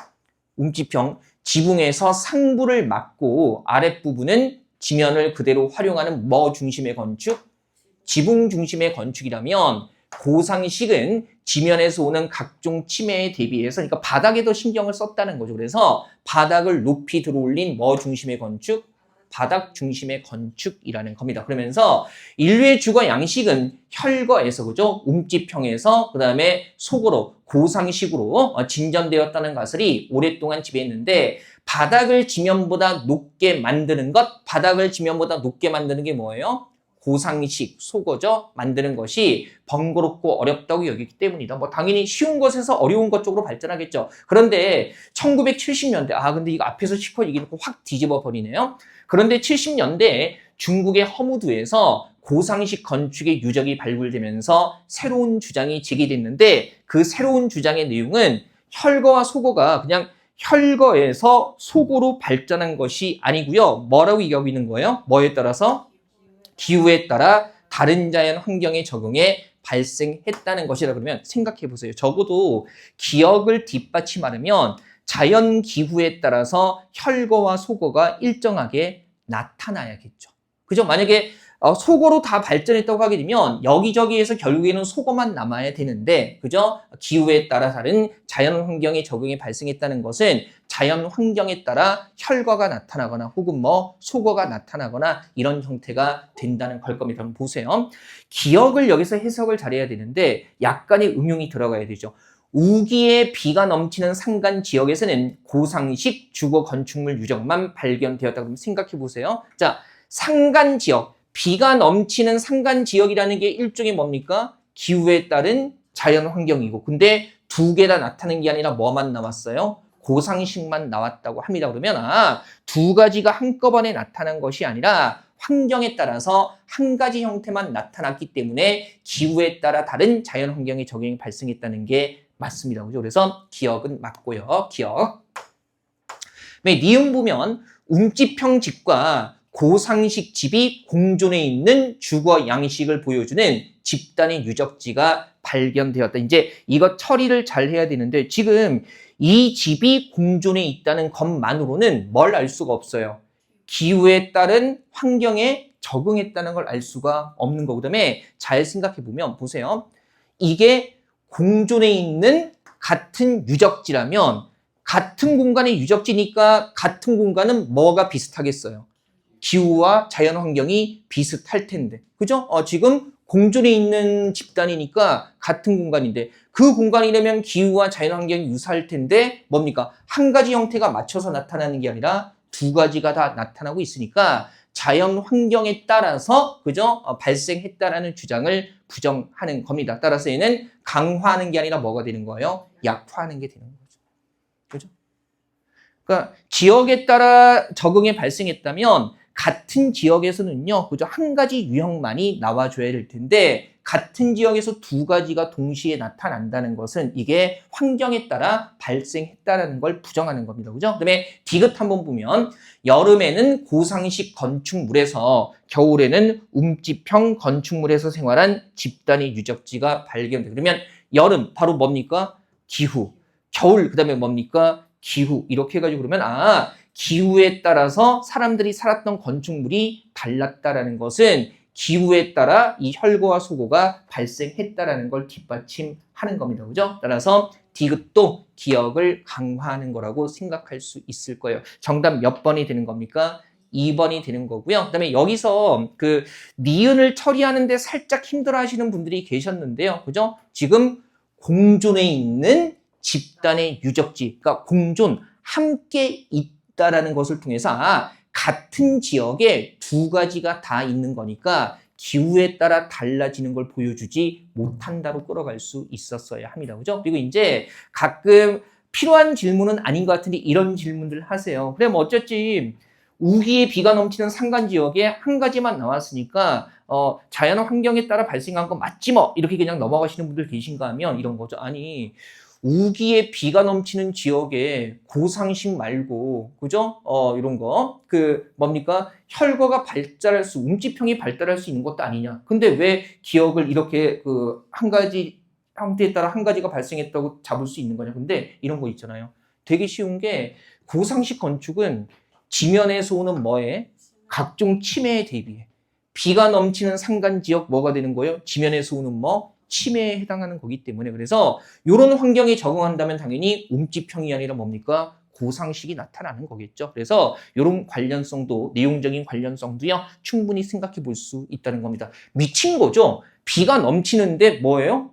웅집형 지붕에서 상부를 막고 아랫부분은 지면을 그대로 활용하는 뭐 중심의 건축? 지붕 중심의 건축이라면 고상식은 지면에서 오는 각종 침해에 대비해서 그러니까 바닥에 더 신경을 썼다는 거죠. 그래서 바닥을 높이 들어올린 뭐 중심의 건축? 바닥 중심의 건축이라는 겁니다. 그러면서 인류의 주거 양식은 혈거에서 그죠? 웅집형에서 그다음에 속으로 고상식으로 진전되었다는 것을 오랫동안 지배했는데 바닥을 지면보다 높게 만드는 것, 바닥을 지면보다 높게 만드는 게 뭐예요? 고상식, 속어죠? 만드는 것이 번거롭고 어렵다고 여기기 때문이다. 뭐 당연히 쉬운 것에서 어려운 것 쪽으로 발전하겠죠. 그런데 1970년대, 근데 이거 앞에서 시커 얘기놓고 확 뒤집어 버리네요. 그런데 70년대에 중국의 허무두에서 고상식 건축의 유적이 발굴되면서 새로운 주장이 제기됐는데 그 새로운 주장의 내용은 혈거와 소거가 그냥 혈거에서 소거로 발전한 것이 아니고요. 뭐라고 여기는 거예요? 뭐에 따라서? 기후에 따라 다른 자연 환경에 적응해 발생했다는 것이라 그러면 생각해 보세요. 적어도 기억을 뒷받침하려면 자연 기후에 따라서 혈거와 소거가 일정하게 나타나야겠죠. 그죠? 만약에 소거로 다 발전했다고 하게 되면 여기저기에서 결국에는 소거만 남아야 되는데, 그죠? 기후에 따라 다른 자연 환경에 적응해 발생했다는 것은 자연 환경에 따라 혈과가 나타나거나 혹은 뭐 소거가 나타나거나 이런 형태가 된다는 걸 겁니다. 한번 보세요. 기억을 여기서 해석을 잘해야 되는데 약간의 응용이 들어가야 되죠. 우기에 비가 넘치는 산간 지역에서는 고상식 주거 건축물 유적만 발견되었다고 그러면 생각해 보세요. 자, 산간 지역. 비가 넘치는 산간 지역이라는 게 일종의 뭡니까? 기후에 따른 자연 환경이고 근데 두 개 다 나타나는 게 아니라 뭐만 나왔어요? 고상식만 나왔다고 합니다. 그러면 두 가지가 한꺼번에 나타난 것이 아니라 환경에 따라서 한 가지 형태만 나타났기 때문에 기후에 따라 다른 자연 환경의 적용이 발생했다는 게 맞습니다. 그죠? 그래서 기억은 맞고요. 기억. 니은 보면 웅집형 집과 고상식 집이 공존해 있는 주거 양식을 보여주는 집단의 유적지가 발견되었다. 이제 이거 처리를 잘 해야 되는데 지금 이 집이 공존해 있다는 것만으로는 뭘 알 수가 없어요. 기후에 따른 환경의 적응했다는 걸 알 수가 없는 거고, 그다음에 잘 생각해 보면 보세요. 이게 공존에 있는 같은 유적지라면 같은 공간의 유적지니까 같은 공간은 뭐가 비슷하겠어요? 기후와 자연 환경이 비슷할 텐데. 그죠? 지금 공존에 있는 집단이니까 같은 공간인데 그 공간이라면 기후와 자연 환경이 유사할 텐데 뭡니까? 한 가지 형태가 맞춰서 나타나는 게 아니라 두 가지가 다 나타나고 있으니까 자연 환경에 따라서 그죠? 발생했다라는 주장을 부정하는 겁니다. 따라서 얘는 강화하는 게 아니라 뭐가 되는 거예요? 약화하는 게 되는 거죠. 그죠? 그러니까 지역에 따라 적응이 발생했다면 같은 지역에서는요, 그죠? 한 가지 유형만이 나와줘야 될 텐데 같은 지역에서 두 가지가 동시에 나타난다는 것은 이게 환경에 따라 발생했다라는 걸 부정하는 겁니다. 그죠? 그다음에 디귿 한번 보면 여름에는 고상식 건축물에서 겨울에는 움집형 건축물에서 생활한 집단의 유적지가 발견돼. 그러면 여름 바로 뭡니까? 기후. 겨울 그다음에 뭡니까? 기후. 이렇게 해가지고 그러면 기후에 따라서 사람들이 살았던 건축물이 달랐다라는 것은 기후에 따라 이 혈고와 소고가 발생했다라는 걸 뒷받침하는 겁니다. 그죠? 따라서 디귿도 기억을 강화하는 거라고 생각할 수 있을 거예요. 정답 몇 번이 되는 겁니까? 2번이 되는 거고요. 그다음에 여기서 그 니은을 처리하는데 살짝 힘들어 하시는 분들이 계셨는데요. 그죠? 지금 공존에 있는 집단의 유적지, 그러니까 공존, 함께 있다라는 것을 통해서 같은 지역에 두 가지가 다 있는 거니까 기후에 따라 달라지는 걸 보여주지 못한다로 끌어갈 수 있었어야 합니다. 그죠? 그리고 이제 가끔 필요한 질문은 아닌 것 같은데 이런 질문들 하세요. 그래, 뭐 어쨌지 우기에 비가 넘치는 산간 지역에 한 가지만 나왔으니까 자연 환경에 따라 발생한 거 맞지 뭐 이렇게 그냥 넘어가시는 분들 계신가 하면 이런 거죠. 아니 우기에 비가 넘치는 지역에 고상식 말고 그죠? 이런 거 뭡니까? 혈거가 발달할 수 움집형이 발달할 수 있는 것도 아니냐. 근데 왜 기억을 이렇게 한 가지 형태에 따라 한 가지가 발생했다고 잡을 수 있는 거냐. 근데 이런 거 있잖아요. 되게 쉬운 게 고상식 건축은 지면에서 오는 뭐에? 각종 침해에 대비해. 비가 넘치는 산간 지역 뭐가 되는 거예요? 지면에서 오는 뭐? 침해에 해당하는 거기 때문에 그래서 이런 환경에 적응한다면 당연히 움집형이 아니라 뭡니까? 고상식이 나타나는 거겠죠. 그래서 이런 관련성도 내용적인 관련성도요 충분히 생각해 볼 수 있다는 겁니다. 미친 거죠. 비가 넘치는데 뭐예요?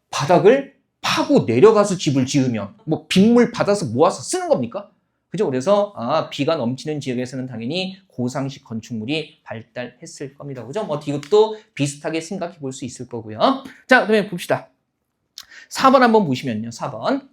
바닥을 파고 내려가서 집을 지으면 뭐 빗물 받아서 모아서 쓰는 겁니까? 그죠? 그래서 비가 넘치는 지역에서는 당연히 고상식 건축물이 발달했을 겁니다. 그죠? 뭐 이것도 비슷하게 생각해 볼 수 있을 거고요. 자, 그다음에 봅시다. 4번 한번 보시면요. 4번.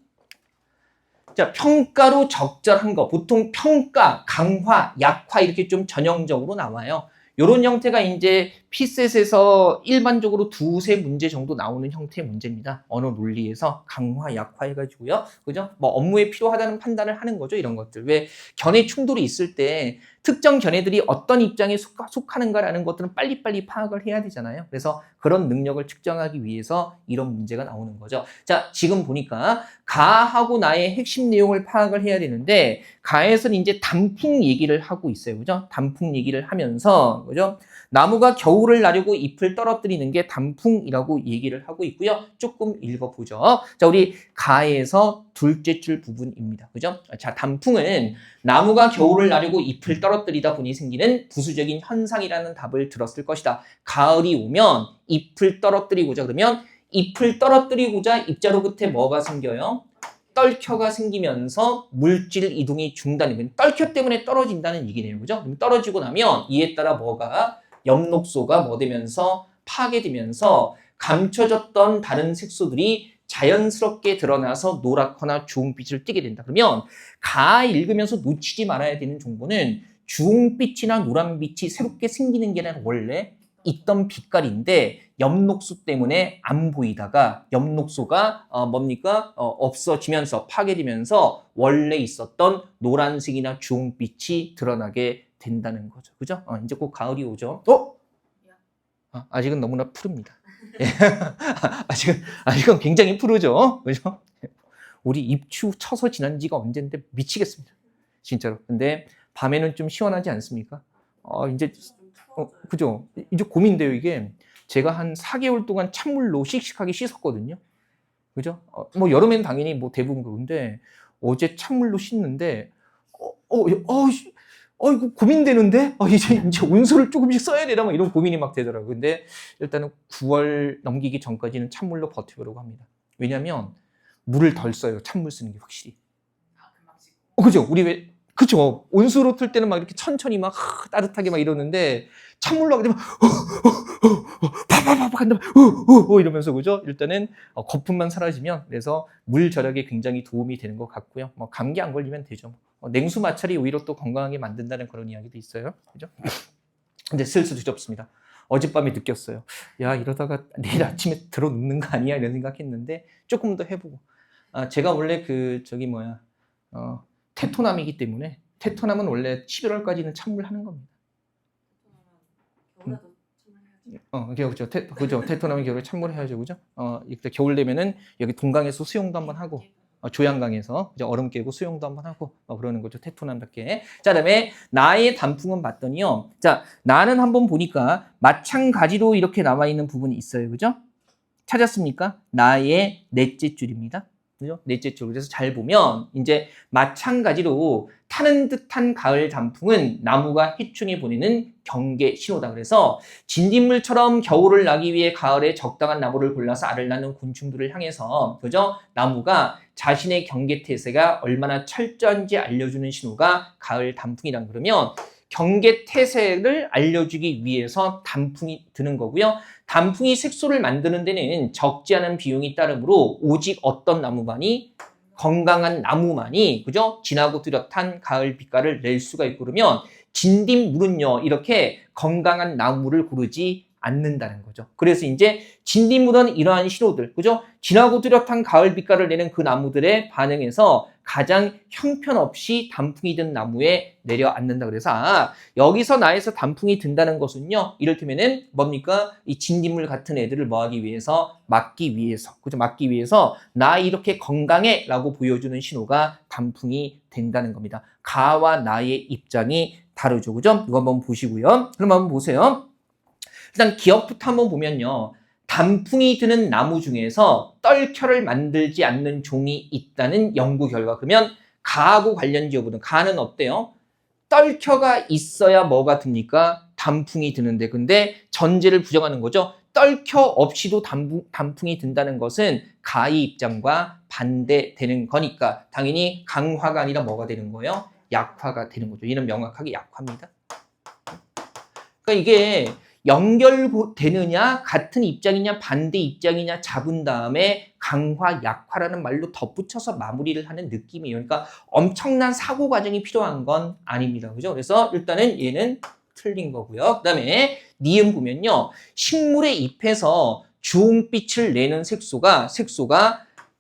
자, 평가로 적절한 거. 보통 평가, 강화, 약화 이렇게 좀 전형적으로 나와요. 이런 형태가 이제 피셋에서 일반적으로 두세 문제 정도 나오는 형태의 문제입니다. 언어 논리에서 강화, 약화 해가지고요. 그죠? 뭐 업무에 필요하다는 판단을 하는 거죠. 이런 것들. 왜 견해 충돌이 있을 때 특정 견해들이 어떤 입장에 속하는가라는 것들은 빨리빨리 파악을 해야 되잖아요. 그래서 그런 능력을 측정하기 위해서 이런 문제가 나오는 거죠. 자, 지금 보니까 가하고 나의 핵심 내용을 파악을 해야 되는데 가에서는 이제 단풍 얘기를 하고 있어요. 그죠? 단풍 얘기를 하면서 그죠? 나무가 겨울을 나려고 잎을 떨어뜨리는 게 단풍이라고 얘기를 하고 있고요. 조금 읽어보죠. 자, 우리 가에서 둘째 줄 부분입니다. 그죠? 자, 단풍은 나무가 겨울을 나려고 잎을 떨어뜨리다 보니 생기는 부수적인 현상이라는 답을 들었을 것이다. 가을이 오면 잎을 떨어뜨리고자 그러면 잎을 떨어뜨리고자 잎자루 끝에 뭐가 생겨요? 떨켜가 생기면서 물질 이동이 중단이 떨켜 때문에 떨어진다는 얘기네요. 그죠? 그럼 떨어지고 나면 이에 따라 뭐가 엽록소가 뭐 되면서 파괴되면서 감춰졌던 다른 색소들이 자연스럽게 드러나서 노랗거나 주홍빛을 띠게 된다. 그러면 가 읽으면서 놓치지 말아야 되는 정보는 주홍빛이나 노란빛이 새롭게 생기는 게 아니라 원래 있던 빛깔인데 엽록소 때문에 안 보이다가 엽록소가 뭡니까? 없어지면서 파괴되면서 원래 있었던 노란색이나 주홍빛이 드러나게 된다는 거죠. 그죠? 이제 곧 가을이 오죠. 아직은 너무나 푸릅니다. 예. 아직은 굉장히 푸르죠. 그죠? 우리 입추 쳐서 지난 지가 언젠데 미치겠습니다. 진짜로. 근데 밤에는 좀 시원하지 않습니까? 이제 그죠? 이제 고민돼요, 이게. 제가 한 4개월 동안 찬물로 씩씩하게 씻었거든요. 그죠? 뭐 여름에는 당연히 뭐 대부분 그런데 어제 찬물로 씻는데 이거 고민되는데? 이제 온수를 조금씩 써야 되나? 막 이런 고민이 막 되더라고요. 근데 일단은 9월 넘기기 전까지는 찬물로 버텨보려고 합니다. 왜냐면 물을 덜 써요. 찬물 쓰는 게 확실히. 그죠? 우리 그쵸? 온수로 틀 때는 막 이렇게 천천히 막 따뜻하게 막 이러는데 찬물로 하게 되면 파파파파 한다 이러면서 그죠? 일단은 거품만 사라지면 그래서 물 절약에 굉장히 도움이 되는 것 같고요. 뭐 감기 안 걸리면 되죠. 냉수 마찰이 오히려 또 건강하게 만든다는 그런 이야기도 있어요. 그죠? 근데 슬슬 두렵습니다. 어젯밤에 느꼈어요. 야, 이러다가 내일 아침에 들어 눕는 거 아니야? 이런 생각했는데 조금 더 해보고. 제가 원래 테토남이기 때문에 테토남은 원래 11월까지는 찬물 하는 겁니다. 그렇죠. 테토남은 겨울에 찬물해야죠, 그죠? 이때 겨울 되면은 여기 동강에서 수영도 한번 하고, 조양강에서 이제 얼음 깨고 수영도 한번 하고, 그러는 거죠. 테토남답게. 자, 그다음에 나의 단풍은 봤더니요. 자, 나는 한번 보니까 마찬가지로 이렇게 나와 있는 부분이 있어요, 그죠? 찾았습니까? 나의 넷째 줄입니다. 그죠? 넷째 줄. 그래서 잘 보면 이제 마찬가지로 타는 듯한 가을 단풍은 나무가 해충에 보내는 경계 신호다. 그래서 진딧물처럼 겨울을 나기 위해 가을에 적당한 나무를 골라서 알을 낳는 곤충들을 향해서 그죠? 나무가 자신의 경계 태세가 얼마나 철저한지 알려주는 신호가 가을 단풍이란 그러면 경계 태세를 알려주기 위해서 단풍이 드는 거고요. 단풍이 색소를 만드는 데는 적지 않은 비용이 따르므로 오직 어떤 나무만이 건강한 나무만이 그죠? 진하고 뚜렷한 가을 빛깔을 낼 수가 있고 그러면 진딧물은요 이렇게 건강한 나무를 고르지 않는다는 거죠. 그래서 이제 진딧물은 이러한 신호들 그죠? 진하고 뚜렷한 가을 빛깔을 내는 그 나무들에 반응해서 가장 형편없이 단풍이 든 나무에 내려앉는다. 그래서 여기서 나에서 단풍이 든다는 것은요. 이를테면은 뭡니까? 이 진딧물 같은 애들을 뭐하기 위해서? 막기 위해서. 그죠? 막기 위해서 나 이렇게 건강해 라고 보여주는 신호가 단풍이 된다는 겁니다. 가와 나의 입장이 다르죠. 그죠? 이거 한번 보시고요. 그럼 한번 보세요. 일단 기억부터 한번 보면요. 단풍이 드는 나무 중에서 떨켜를 만들지 않는 종이 있다는 연구 결과. 그러면 가하고 관련지 여부는 가는 어때요? 떨켜가 있어야 뭐가 듭니까? 단풍이 드는데 근데 전제를 부정하는 거죠. 떨켜 없이도 단풍이 든다는 것은 가의 입장과 반대되는 거니까 당연히 강화가 아니라 뭐가 되는 거예요? 약화가 되는 거죠. 얘는 명확하게 약화입니다. 그러니까 이게 연결되느냐 같은 입장이냐 반대 입장이냐 잡은 다음에 강화 약화라는 말로 덧붙여서 마무리를 하는 느낌이에요. 그러니까 엄청난 사고 과정이 필요한 건 아닙니다. 그죠? 그래서 일단은 얘는 틀린 거고요. 그다음에 니은 보면요. 식물의 잎에서 주홍빛을 내는 색소가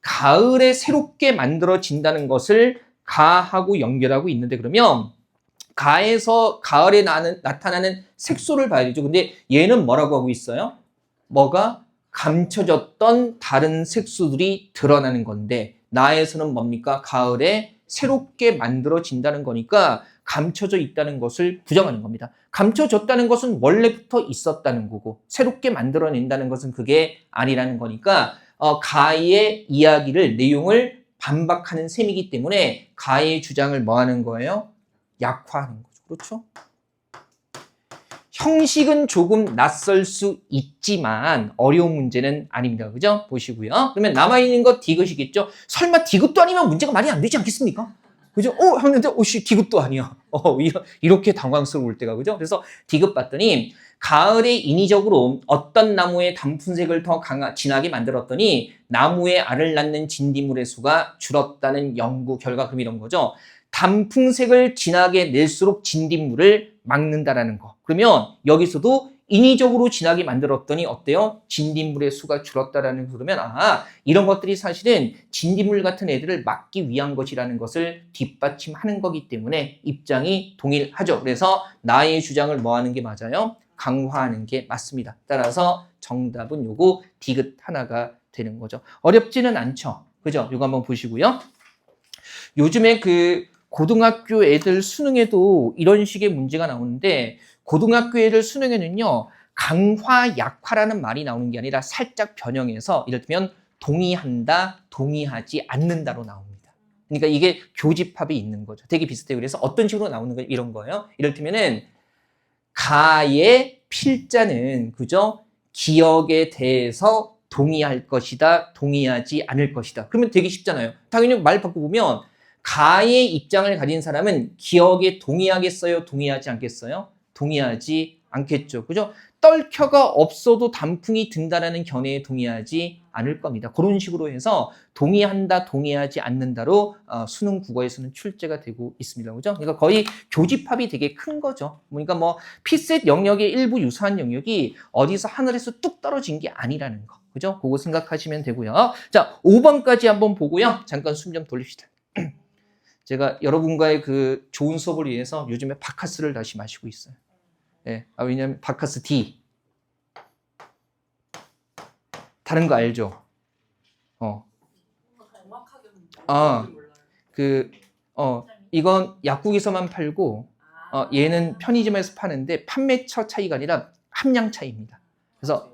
가을에 새롭게 만들어진다는 것을 가하고 연결하고 있는데 그러면 가에서 가을에 나타나는 색소를 봐야 되죠. 근데 얘는 뭐라고 하고 있어요? 뭐가 감춰졌던 다른 색소들이 드러나는 건데 나에서는 뭡니까? 가을에 새롭게 만들어진다는 거니까 감춰져 있다는 것을 부정하는 겁니다. 감춰졌다는 것은 원래부터 있었다는 거고 새롭게 만들어낸다는 것은 그게 아니라는 거니까 가의 이야기를 내용을 반박하는 셈이기 때문에 가의 주장을 뭐 하는 거예요? 약화하는 거죠. 그렇죠? 형식은 조금 낯설 수 있지만 어려운 문제는 아닙니다. 그죠? 보시고요. 그러면 남아있는 거 디귿이겠죠? 설마 디귿도 아니면 문제가 많이 안 되지 않겠습니까? 그죠? 하는데 디귿도 아니야. 이렇게 당황스러울 때가 그죠? 그래서 디귿 봤더니 가을에 인위적으로 어떤 나무의 단풍색을 더 진하게 만들었더니 나무의 알을 낳는 진딧물의 수가 줄었다는 연구 결과 그럼 이런 거죠. 단풍색을 진하게 낼수록 진딧물을 막는다라는 거. 그러면 여기서도 인위적으로 진하게 만들었더니 어때요? 진딧물의 수가 줄었다라는 거. 그러면 이런 것들이 사실은 진딧물 같은 애들을 막기 위한 것이라는 것을 뒷받침하는 거기 때문에 입장이 동일하죠. 그래서 나의 주장을 뭐 하는 게 맞아요? 강화하는 게 맞습니다. 따라서 정답은 요거 디귿 하나가 되는 거죠. 어렵지는 않죠. 그죠? 요거 한번 보시고요. 요즘에 고등학교 애들 수능에도 이런 식의 문제가 나오는데 고등학교에를 수능에는요, 강화, 약화라는 말이 나오는 게 아니라 살짝 변형해서 이를테면 동의한다, 동의하지 않는다로 나옵니다. 그러니까 이게 교집합이 있는 거죠. 되게 비슷해요. 그래서 어떤 식으로 나오는 거 이런 거예요. 이를테면은 가의 필자는 그죠? 기억에 대해서 동의할 것이다, 동의하지 않을 것이다. 그러면 되게 쉽잖아요. 당연히 말 바꿔보면 가의 입장을 가진 사람은 기억에 동의하겠어요, 동의하지 않겠어요? 동의하지 않겠죠. 그죠? 떨켜가 없어도 단풍이 든다라는 견해에 동의하지 않을 겁니다. 그런 식으로 해서 동의한다, 동의하지 않는다로 수능 국어에서는 출제가 되고 있습니다. 그죠? 그러니까 거의 교집합이 되게 큰 거죠. 그러니까 뭐 피셋 영역의 일부 유사한 영역이 어디서 하늘에서 뚝 떨어진 게 아니라는 거. 그죠? 그거 생각하시면 되고요. 자, 5번까지 한번 보고요. 잠깐 숨 좀 돌립시다. 제가 여러분과의 그 좋은 수업을 위해서 요즘에 바카스를 다시 마시고 있어요. 예, 왜냐면 바카스 D. 다른 거 알죠? 이건 약국에서만 팔고, 얘는 편의점에서 파는데 판매처 차이가 아니라 함량 차이입니다. 그래서,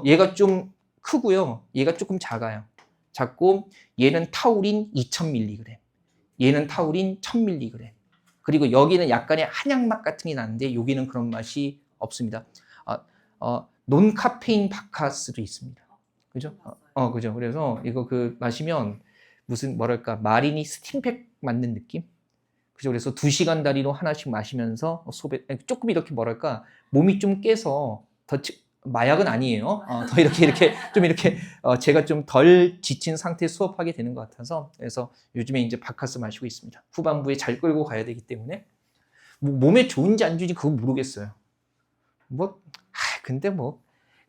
얘가 좀 크고요. 얘가 조금 작아요. 작고, 얘는 타우린 2000mg. 얘는 타우린 1000mg. 그리고 여기는 약간의 한약맛 같은 게 나는데 여기는 그런 맛이 없습니다. 논카페인 바카스도 있습니다. 그죠? 그죠. 그래서 이거 마시면 무슨 뭐랄까 마리니 스팀팩 맞는 느낌? 그죠. 그래서 2시간 다리로 하나씩 마시면서 조금 이렇게 뭐랄까 몸이 좀 깨서 더 마약은 아니에요. 더 이렇게 제가 좀 덜 지친 상태에 수업하게 되는 것 같아서 그래서 요즘에 이제 바카스 마시고 있습니다. 후반부에 잘 끌고 가야 되기 때문에 몸에 좋은지 안 좋은지 그거 모르겠어요. 근데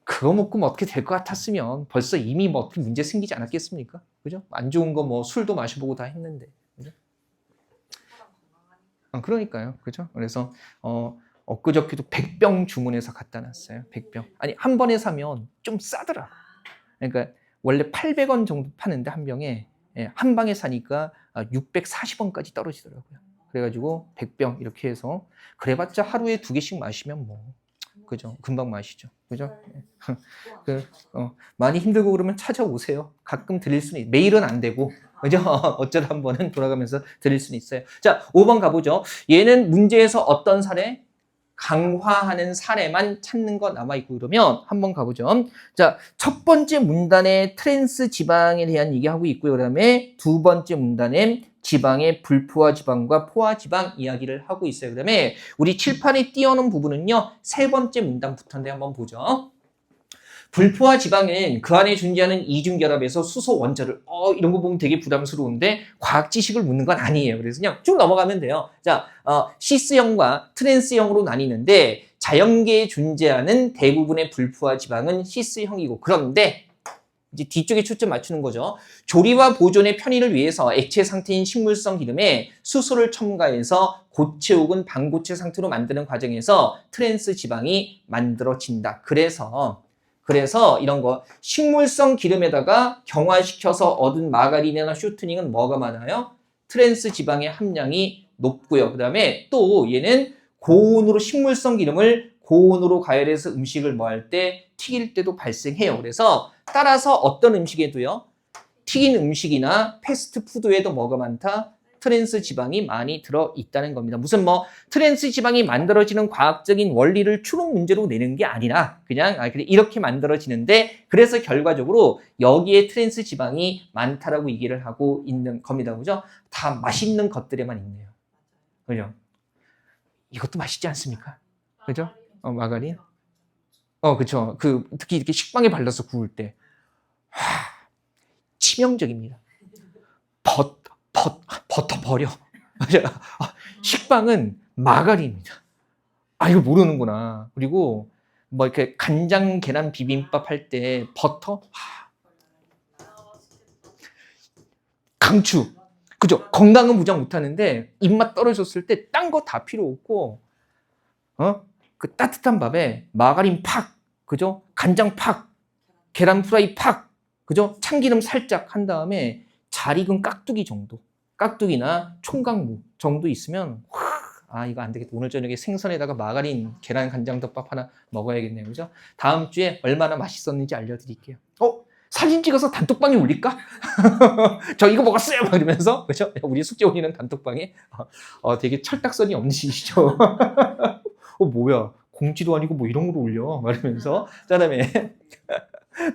그거 먹고 어떻게 될 것 같았으면 벌써 이미 어떻게 문제 생기지 않았겠습니까? 그죠? 안 좋은 거 술도 마셔보고 다 했는데, 그죠? 그러니까요, 그죠? 그래서 엊그저께도 100병 주문해서 갖다 놨어요. 100병. 아니 한 번에 사면 좀 싸더라. 그러니까 원래 800원 정도 파는데 한 병에 한 방에 사니까 640원까지 떨어지더라고요. 그래가지고 100병 이렇게 해서 그래봤자 하루에 2개씩 마시면 그죠? 금방 마시죠. 그죠? 많이 힘들고 그러면 찾아오세요. 가끔 드릴 수는 매일은 안 되고 그죠? 어쩌다 한 번은 돌아가면서 드릴 수는 있어요. 자, 5번 가보죠. 얘는 문제에서 어떤 사례? 강화하는 사례만 찾는 거 남아있고 그러면 한번 가보죠. 자, 첫 번째 문단에 트랜스 지방에 대한 얘기하고 있고요. 그 다음에 두 번째 문단에 지방의 불포화 지방과 포화 지방 이야기를 하고 있어요. 그 다음에 우리 칠판에 띄워놓은 부분은요. 세 번째 문단부터인데 한번 보죠. 불포화 지방은 그 안에 존재하는 이중결합에서 수소 원자를 이런 거 보면 되게 부담스러운데 과학 지식을 묻는 건 아니에요. 그래서 그냥 쭉 넘어가면 돼요. 자, 시스형과 트랜스형으로 나뉘는데 자연계에 존재하는 대부분의 불포화 지방은 시스형이고 그런데 이제 뒤쪽에 초점 맞추는 거죠. 조리와 보존의 편의를 위해서 액체 상태인 식물성 기름에 수소를 첨가해서 고체 혹은 반고체 상태로 만드는 과정에서 트랜스 지방이 만들어진다. 그래서 이런 거 식물성 기름에다가 경화시켜서 얻은 마가린이나 쇼트닝은 뭐가 많아요? 트랜스 지방의 함량이 높고요. 그 다음에 또 얘는 고온으로 식물성 기름을 고온으로 가열해서 음식을 할 때 튀길 때도 발생해요. 그래서 따라서 어떤 음식에도요. 튀긴 음식이나 패스트푸드에도 뭐가 많다? 트랜스 지방이 많이 들어있다는 겁니다. 무슨 트랜스 지방이 만들어지는 과학적인 원리를 추론 문제로 내는 게 아니라 그냥 이렇게 만들어지는데 그래서 결과적으로 여기에 트랜스 지방이 많다라고 얘기를 하고 있는 겁니다. 그죠? 다 맛있는 것들에만 있네요. 그죠? 이것도 맛있지 않습니까? 그죠? 마가린. 그쵸. 특히 이렇게 식빵에 발라서 구울 때. 치명적입니다. 버터 버려. 식빵은 마가린입니다. 이거 모르는구나. 그리고 이렇게 간장 계란 비빔밥 할 때 버터? 강추. 그죠? 건강은 무장 못하는데 입맛 떨어졌을 때 딴 거 다 필요 없고 그 따뜻한 밥에 마가린 팍, 그죠? 간장 팍, 계란 프라이 팍, 그죠? 참기름 살짝 한 다음에 잘 익은 깍두기 정도, 깍두기나 총각무 정도 있으면 아, 이거 안 되겠다. 오늘 저녁에 생선에다가 마가린, 계란 간장덮밥 하나 먹어야겠네요. 그죠? 다음 주에 얼마나 맛있었는지 알려드릴게요. 사진 찍어서 단톡방에 올릴까? 저 이거 먹었어요! 막 이러면서. 그죠? 우리 숙제 올리는 단톡방에. 되게 철딱선이 없으시죠? 뭐야. 공지도 아니고 뭐 이런 걸 올려. 막 이러면서. 그 다음에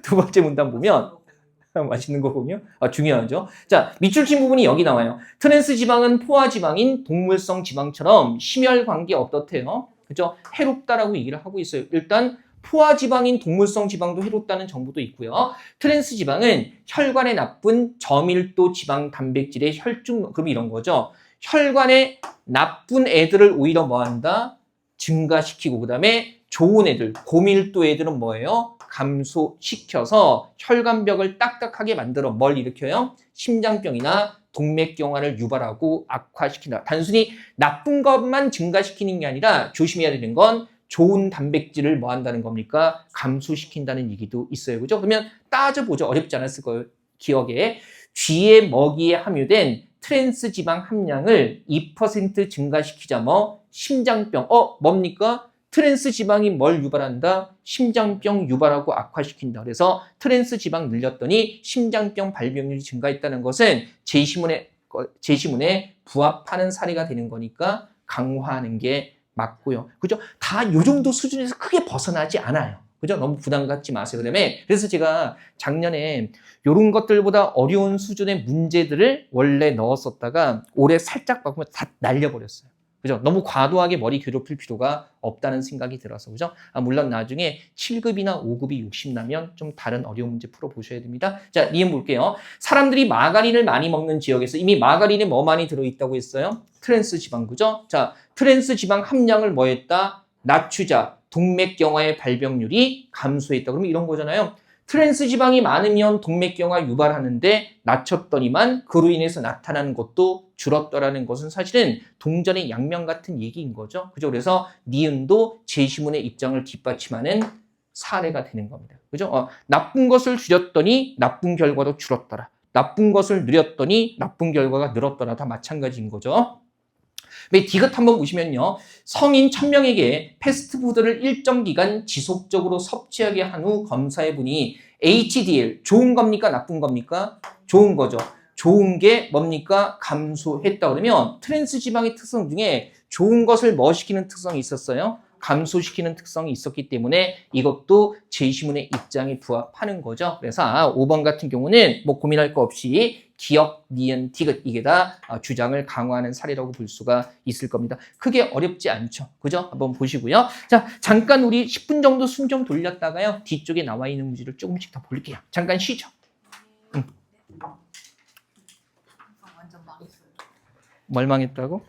두 번째 문단 보면 맛있는 거 보면 중요하죠. 자, 밑줄친 부분이 여기 나와요. 트랜스 지방은 포화 지방인 동물성 지방처럼 심혈 관계 어떻대요? 그죠? 해롭다라고 얘기를 하고 있어요. 일단 포화 지방인 동물성 지방도 해롭다는 정보도 있고요. 트랜스 지방은 혈관에 나쁜 저밀도 지방 단백질의 혈중 그럼 이런 거죠. 혈관에 나쁜 애들을 오히려 뭐한다? 증가시키고 그다음에 좋은 애들, 고밀도 애들은 뭐예요? 감소시켜서 혈관벽을 딱딱하게 만들어 뭘 일으켜요? 심장병이나 동맥경화를 유발하고 악화시킨다. 단순히 나쁜 것만 증가시키는 게 아니라 조심해야 되는 건 좋은 단백질을 뭐 한다는 겁니까? 감소시킨다는 얘기도 있어요. 그죠? 그러면 따져보죠. 어렵지 않았을 거예요. 기억에. 쥐의 먹이에 함유된 트랜스 지방 함량을 2% 증가시키자 뭐 심장병. 뭡니까? 트랜스 지방이 뭘 유발한다? 심장병 유발하고 악화시킨다. 그래서 트랜스 지방 늘렸더니 심장병 발병률이 증가했다는 것은 제시문에 부합하는 사례가 되는 거니까 강화하는 게 맞고요. 그죠? 다 요 정도 수준에서 크게 벗어나지 않아요. 그죠? 너무 부담 갖지 마세요. 그다음에 그래서 제가 작년에 이런 것들보다 어려운 수준의 문제들을 원래 넣었었다가 올해 살짝 바꾸면 다 날려버렸어요. 그죠? 너무 과도하게 머리 괴롭힐 필요가 없다는 생각이 들어서. 그죠? 물론 나중에 7급이나 5급이 욕심나면 좀 다른 어려운 문제 풀어보셔야 됩니다. 자, 리은 볼게요. 사람들이 마가린을 많이 먹는 지역에서 이미 마가린에 뭐 많이 들어있다고 했어요? 트랜스 지방. 그죠? 자, 트랜스 지방 함량을 뭐 했다? 낮추자. 동맥경화의 발병률이 감소했다. 그러면 이런 거잖아요. 트랜스 지방이 많으면 동맥경화 유발하는데 낮췄더니만 그로 인해서 나타나는 것도 줄었더라는 것은 사실은 동전의 양면 같은 얘기인 거죠. 그죠? 그래서 니은도 제시문의 입장을 뒷받침하는 사례가 되는 겁니다. 그죠? 나쁜 것을 줄였더니 나쁜 결과도 줄었더라. 나쁜 것을 늘렸더니 나쁜 결과가 늘었더라. 다 마찬가지인 거죠. 디귿 한번 보시면요. 성인 1000명에게 패스트푸드를 일정 기간 지속적으로 섭취하게 한 후 검사해보니 HDL, 좋은 겁니까? 나쁜 겁니까? 좋은 거죠. 좋은 게 뭡니까? 감소했다 그러면 트랜스 지방의 특성 중에 좋은 것을 뭐 시키는 특성이 있었어요? 감소시키는 특성이 있었기 때문에 이것도 제시문의 입장에 부합하는 거죠. 그래서 5번 같은 경우는 뭐 고민할 거 없이 기억, 니은, 디귿 이게 다 주장을 강화하는 사례라고 볼 수가 있을 겁니다. 크게 어렵지 않죠. 그죠? 한번 보시고요. 자, 잠깐 우리 10분 정도 숨 좀 돌렸다가요. 뒤쪽에 나와 있는 문제를 조금씩 더 볼게요. 잠깐 쉬죠. 완전 망했어요. 뭘 망했다고?